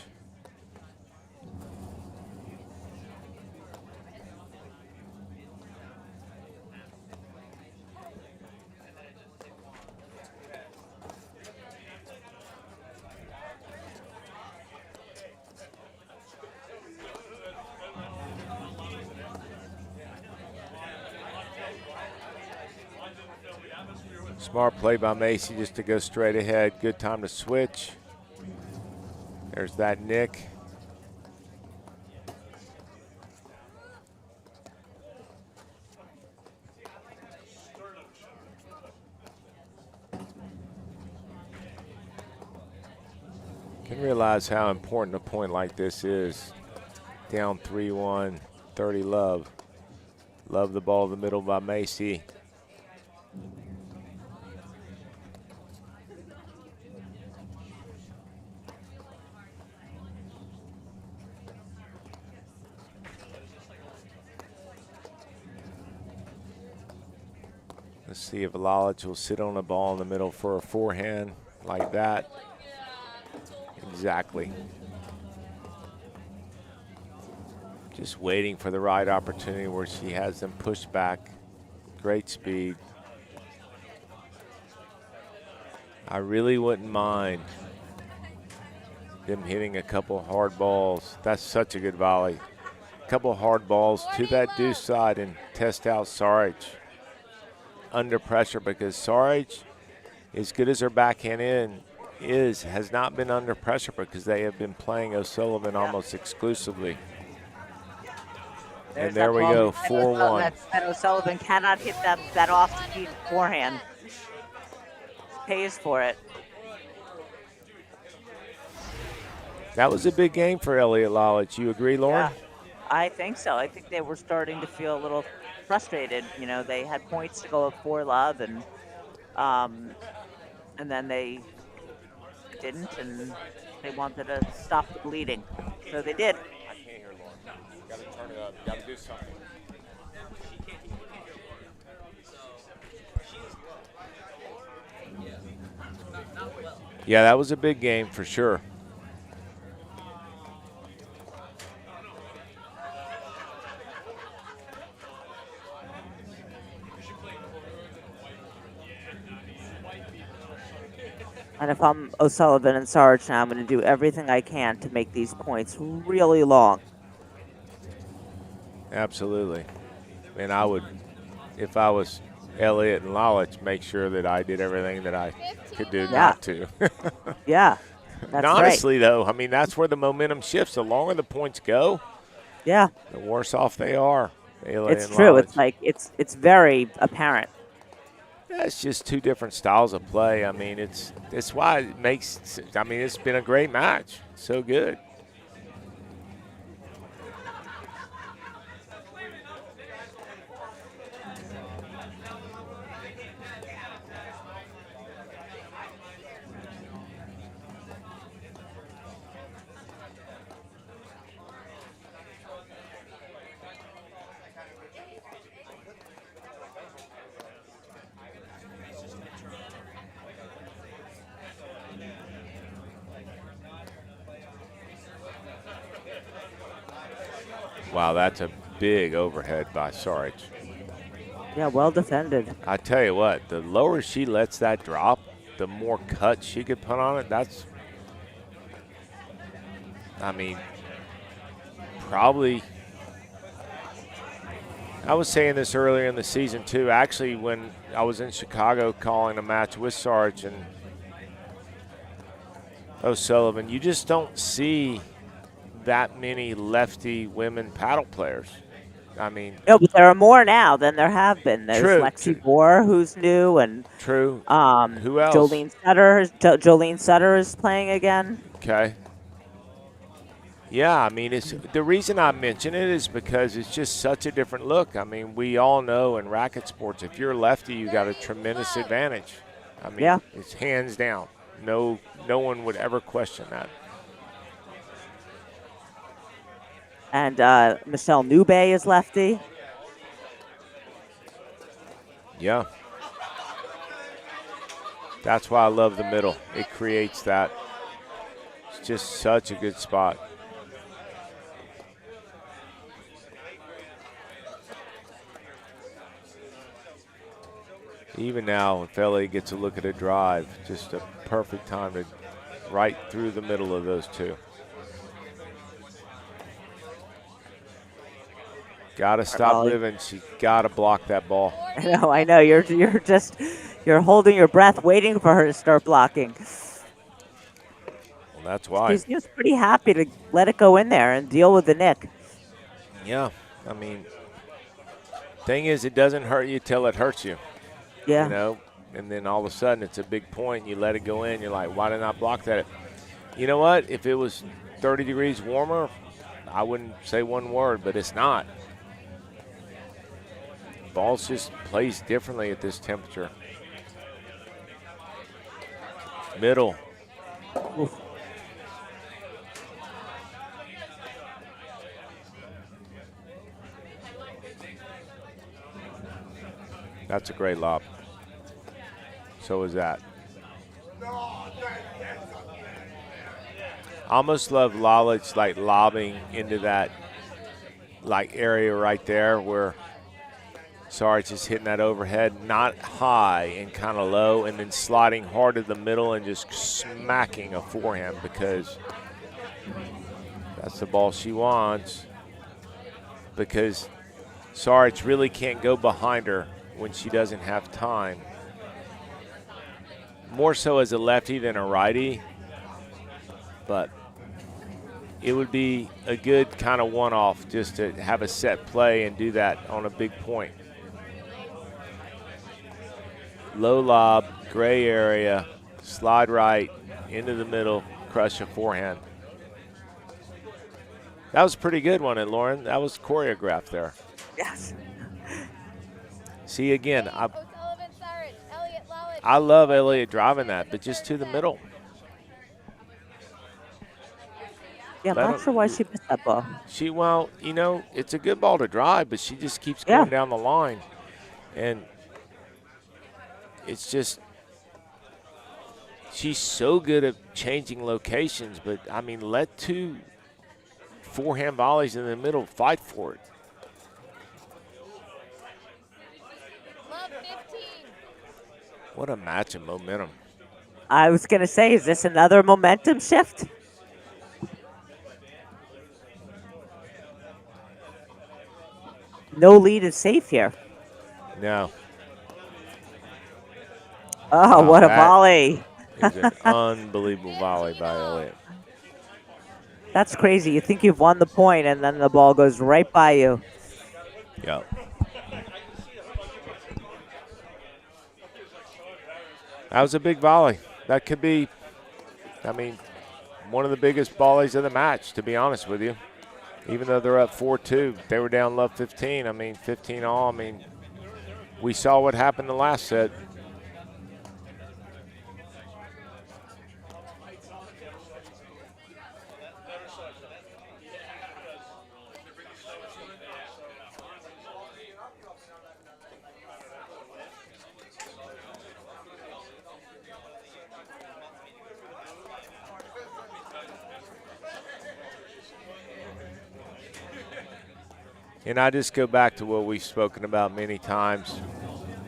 Smart play by Macy just to go straight ahead. Good time to switch. There's that nick. Can realize how important a point like this is. Down 3-1, 30 love. Love the ball in the middle by Macy. Let's see if Lalic will sit on the ball in the middle for a forehand like that. Exactly. Just waiting for the right opportunity where she has them pushed back. Great speed. I really wouldn't mind them hitting a couple hard balls. That's such a good volley. A couple hard balls to that deuce side and test out Saric under pressure, because Saric, as good as her backhand has not been under pressure because they have been playing O'Sullivan almost exclusively. And there we go, 4-1. That O'Sullivan cannot hit that off-speed forehand. Pays for it. That was a big game for Elliott Lalic. You agree, Lauren? Yeah, I think so. I think they were starting to feel a little frustrated. You know, they had points to go up 4-love, and then they didn't, and they wanted to stop the bleeding. So they did. I can't hear Lauren. Got to turn it up. Got to do something. Yeah, that was a big game for sure. And if I'm O'Sullivan and Saric now, I'm going to do everything I can to make these points really long. Absolutely. And I would, if I was Elliott and Lalic, make sure that I did everything that I could do not to. Yeah. That's honestly, though, I mean, that's where the momentum shifts. The longer the points go, the worse off they are. Elliott it's and true. Lalic. It's like it's very apparent. Yeah, it's just two different styles of play. I mean, it's why it makes. I mean, it's been a great match. So good. Wow, that's a big overhead by Saric. Yeah, well defended. I tell you what, the lower she lets that drop, the more cut she could put on it. That's, I mean, probably, I was saying this earlier in the season too. Actually, when I was in Chicago calling a match with Saric and O'Sullivan, you just don't see that many lefty women paddle players. I mean, no, but there are more now than there have been. There's true, Lexi Bohr, who's new, and true. Who else? Jolene Sutter is playing again. Okay. Yeah, I mean, it's the reason I mention it is because it's just such a different look. I mean, we all know in racket sports, if you're lefty, you got a tremendous advantage. I mean, it's hands down. No one would ever question that. And Michelle Newbay is lefty. Yeah. That's why I love the middle. It creates that. It's just such a good spot. Even now, if Elliott gets a look at a drive, just a perfect time to right through the middle of those two. Got to stop living. She got to block that ball. I know. You're just You're holding your breath, waiting for her to start blocking. Well, that's why. She seems pretty happy to let it go in there and deal with the nick. Yeah, I mean, thing is, it doesn't hurt you till it hurts you. Yeah. You know, and then all of a sudden it's a big point. You let it go in. You're like, why did I not block that? You know what? If it was 30 degrees warmer, I wouldn't say one word, but it's not. Balls just plays differently at this temperature. Middle. Oof. That's a great lob. So is that. I almost love Lalic like lobbing into that like area right there where Saric is hitting that overhead, not high and kind of low, and then sliding hard to the middle and just smacking a forehand because that's the ball she wants. Because Saric really can't go behind her when she doesn't have time. More so as a lefty than a righty, but it would be a good kind of one-off just to have a set play and do that on a big point. Low lob, gray area, slide right, into the middle, crush a forehand. That was a pretty good one, Lauren. That was choreographed there. Yes. See, again, O'Sullivan, Saric, Elliott, Lalic. I love Elliott driving that, but just to the middle. Yeah, I'm not sure why she missed that ball. Well, you know, it's a good ball to drive, but she just keeps going down the line. And it's just, she's so good at changing locations, but, I mean, let two forehand volleys in the middle fight for it. Love 15. What a match of momentum. I was going to say, is this another momentum shift? No lead is safe here. No. Oh, what a volley. Is an unbelievable volley by Elliott. That's crazy. You think you've won the point, and then the ball goes right by you. Yeah. That was a big volley. That could be, I mean, one of the biggest volleys of the match, to be honest with you. Even though they're up 4-2, they were down love 15. I mean, 15 all. I mean, we saw what happened the last set. And I just go back to what we've spoken about many times.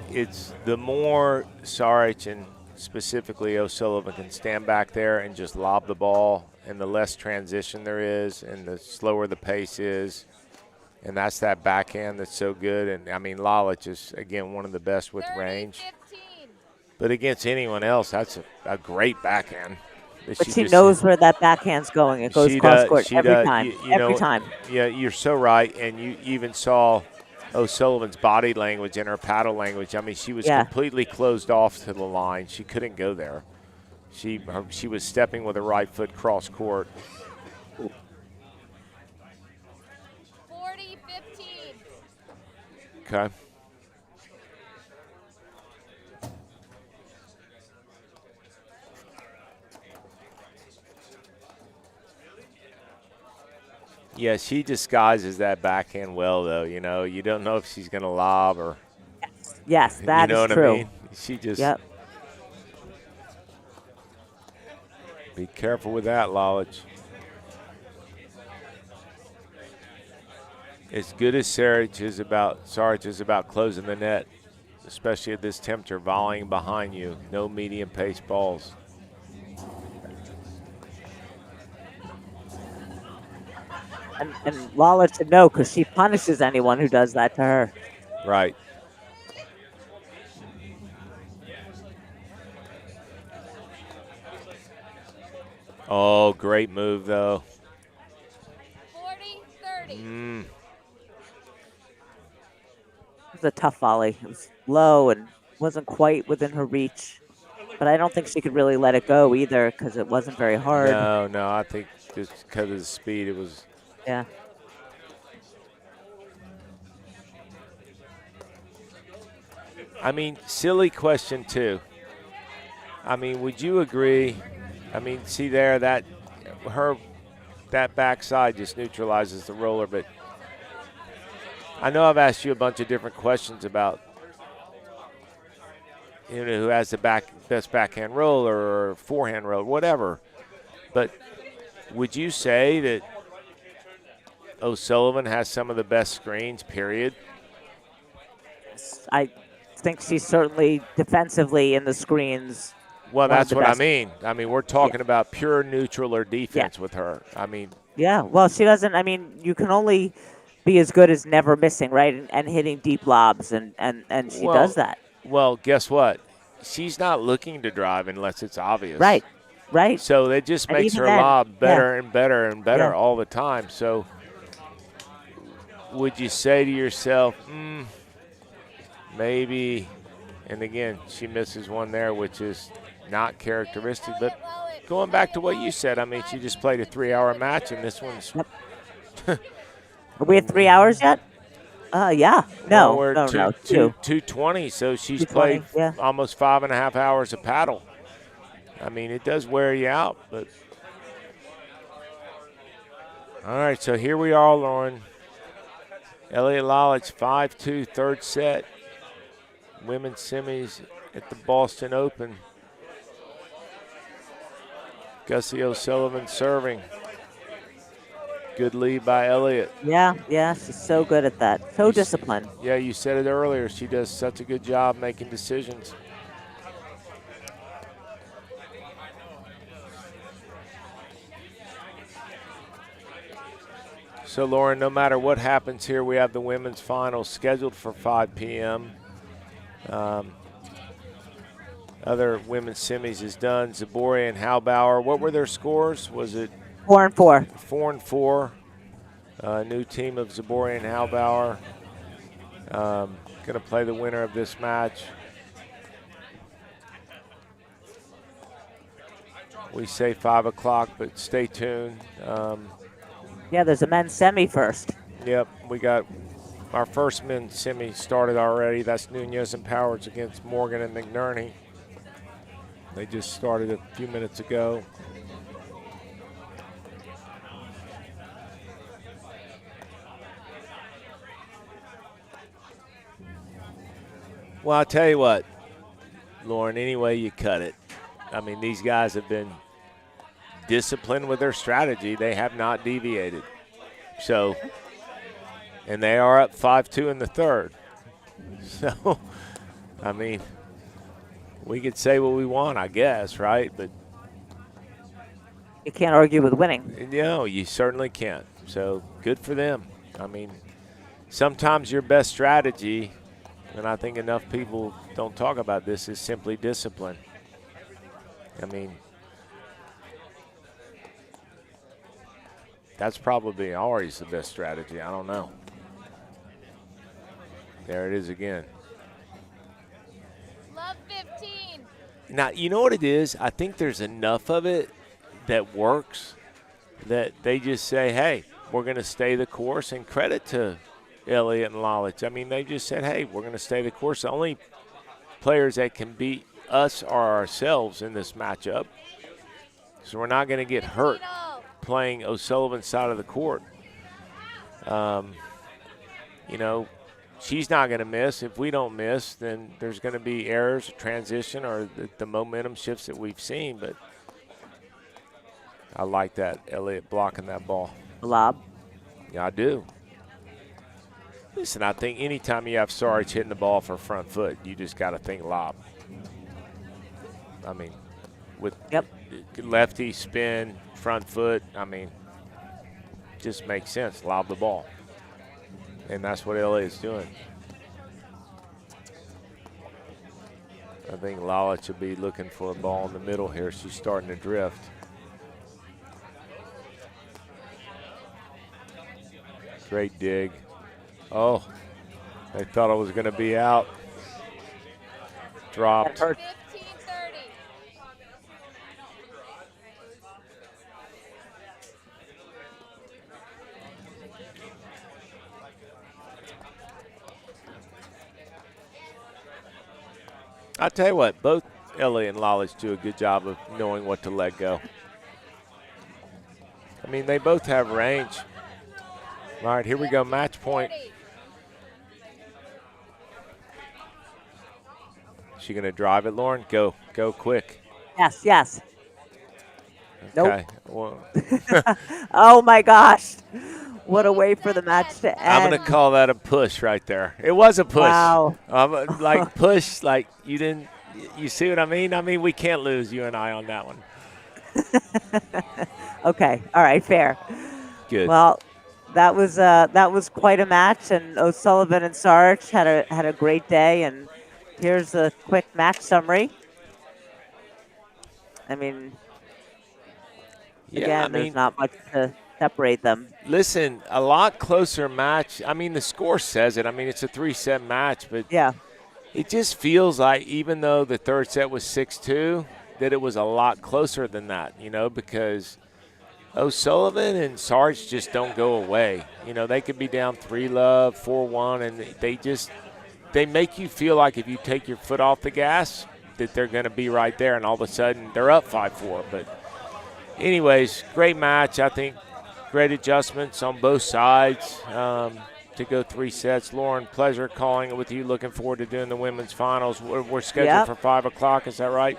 It's the more Saric and specifically O'Sullivan can stand back there and just lob the ball, and the less transition there is and the slower the pace is. And that's that backhand that's so good. And, I mean, Lalic is, again, one of the best with range. 15. But against anyone else, that's a great backhand. But she knows where that backhand's going. It goes cross court every time. Every time. Yeah, you're so right. And you even saw O'Sullivan's body language and her paddle language. I mean, she was completely closed off to the line. She couldn't go there. She was stepping with her right foot cross court. 40-15. Okay. Yeah, she disguises that backhand well, though. You know, you don't know if she's going to lob or. Yes, that is true. I mean? She just. Yep. Be careful with that, Lalic. As good as Saric is about closing the net, especially at this temperature, volleying behind you, no medium pace balls. And Lalic should know because she punishes anyone who does that to her. Right. Oh, great move, though. 40-30. It was a tough volley. It was low and wasn't quite within her reach. But I don't think she could really let it go either because it wasn't very hard. No, I think just because of the speed, it was. Yeah. I mean, silly question, too. I mean, would you agree? I mean, see there, that backside just neutralizes the roller, but I know I've asked you a bunch of different questions about, you know, who has the best backhand roller or forehand roller, whatever. But would you say that O'Sullivan has some of the best screens, period? I think she's certainly defensively in the screens. Well, that's what best. I mean. I mean, we're talking about pure neutral or defense with her. I mean. Yeah, well, she doesn't. I mean, you can only be as good as never missing, right? And hitting deep lobs, and she does that. Well, guess what? She's not looking to drive unless it's obvious. Right. So that just makes her lob better and better and better all the time. So would you say to yourself, maybe, and again, she misses one there, which is not characteristic, but going back to what you said, I mean, she just played a 3-hour match, and this one's. Are we at 3 hours yet? Yeah. No, we're no, 2:20, so she's played almost 5.5 hours of paddle. I mean, it does wear you out, but. All right, so here we are, Lauren. Elliott Lalic, 5-2, third set. Women's semis at the Boston Open. Gussie O'Sullivan serving. Good lead by Elliott. Yeah, she's so good at that. So disciplined. Yeah, you said it earlier. She does such a good job making decisions. So, Lauren, no matter what happens here, we have the women's final scheduled for 5 p.m. Other women's semis is done. Zaboria and Halbauer. What were their scores? Was it 4-4? 4-4. New team of Zaboria and Halbauer. Going to play the winner of this match. We say 5 o'clock, but stay tuned. Yeah, there's a men's semi first. Yep, we got our first men's semi started already. That's Nunez and Powers against Morgan and McNerney. They just started a few minutes ago. Well, I'll tell you what, Lauren, any way you cut it, I mean, these guys have been disciplined with their strategy. They have not deviated. So, and they are up 5-2 in the third. So, I mean, we could say what we want, I guess, right? But you can't argue with winning. No, you certainly can't. So, good for them. I mean, sometimes your best strategy, and I think enough people don't talk about this, is simply discipline. I mean, that's probably always the best strategy. I don't know. There it is again. Love 15. Now, you know what it is? I think there's enough of it that works that they just say, hey, we're going to stay the course, and credit to Elliott and Lalic. I mean, they just said, hey, we're going to stay the course. The only players that can beat us are ourselves in this matchup. So we're not going to get hurt playing O'Sullivan's side of the court. You know, she's not going to miss. If we don't miss, then there's going to be errors, transition, or the momentum shifts that we've seen. But I like that, Elliott blocking that ball. Lob. Yeah, I do. Listen, I think anytime you have Saric hitting the ball for front foot, you just got to think lob. I mean, with lefty spin, front foot, I mean, just makes sense. Lob the ball. And that's what LA is doing. I think Lalic will be looking for a ball in the middle here. She's starting to drift. Great dig. Oh, I thought I was going to be out. Dropped. 15-30. I'll tell you what, both Elliott and Lalic do a good job of knowing what to let go. I mean, they both have range. All right, here we go, match point. She gonna drive it, Lauren? Go quick. Yes, yes. Okay. Nope. Well, Oh my gosh. What a way for the match to end. I'm gonna call that a push right there. It was a push. Wow. Like push, like you didn't. You see what I mean? I mean, we can't lose, you and I, on that one. Okay. All right. Fair. Good. Well, that was quite a match, and O'Sullivan and Saric had a great day. And here's a quick match summary. I mean, Yeah, again, there's not much to separate them. Listen, a lot closer match. I mean, the score says it. I mean, it's a 3-set match, but Yeah. it just feels like even though the third set was 6-2, that it was a lot closer than that, you know, because O'Sullivan and Sarge just don't go away. You know, they could be down 3-love, 4-1, and they make you feel like if you take your foot off the gas that they're going to be right there, and all of a sudden they're up 5-4. But anyways, great match. I think great adjustments on both sides to go 3 sets. Lauren, pleasure calling it with you. Looking forward to doing the women's finals. We're scheduled for 5 o'clock. Is that right?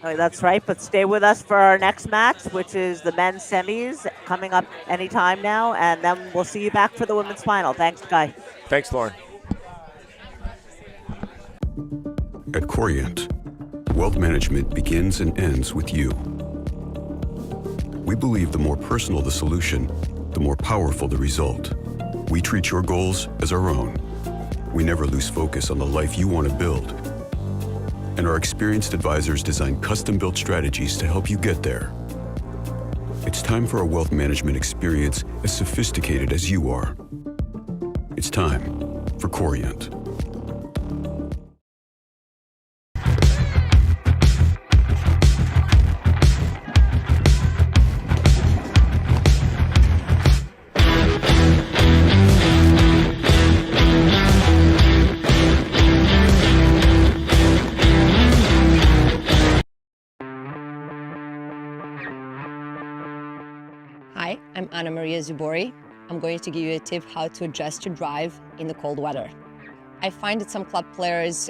Oh, that's right, but stay with us for our next match, which is the men's semis coming up anytime now, and then we'll see you back for the women's final. Thanks, Guy. Thanks, Lauren. At Corient, wealth management begins and ends with you. We believe the more personal the solution, the more powerful the result. We treat your goals as our own. We never lose focus on the life you want to build. And our experienced advisors design custom-built strategies to help you get there. It's time for a wealth management experience as sophisticated as you are. It's time for Corient. Hi, I'm Anna Maria Zubori. I'm going to give you a tip how to adjust your drive in the cold weather. I find that some club players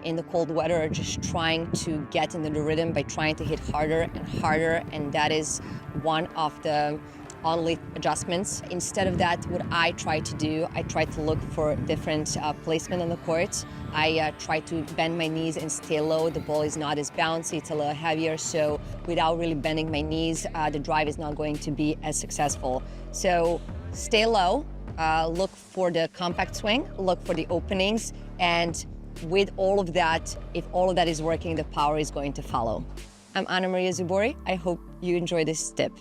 in the cold weather are just trying to get into the rhythm by trying to hit harder and harder, and that is one of the only adjustments. Instead of that, what I try to do, I try to look for different placement on the court. I try to bend my knees and stay low. The ball is not as bouncy, it's a little heavier, so without really bending my knees, the drive is not going to be as successful. So stay low, look for the compact swing, look for the openings, and with all of that, if all of that is working, the power is going to follow. I'm Anna Maria Zubori. I hope you enjoy this tip.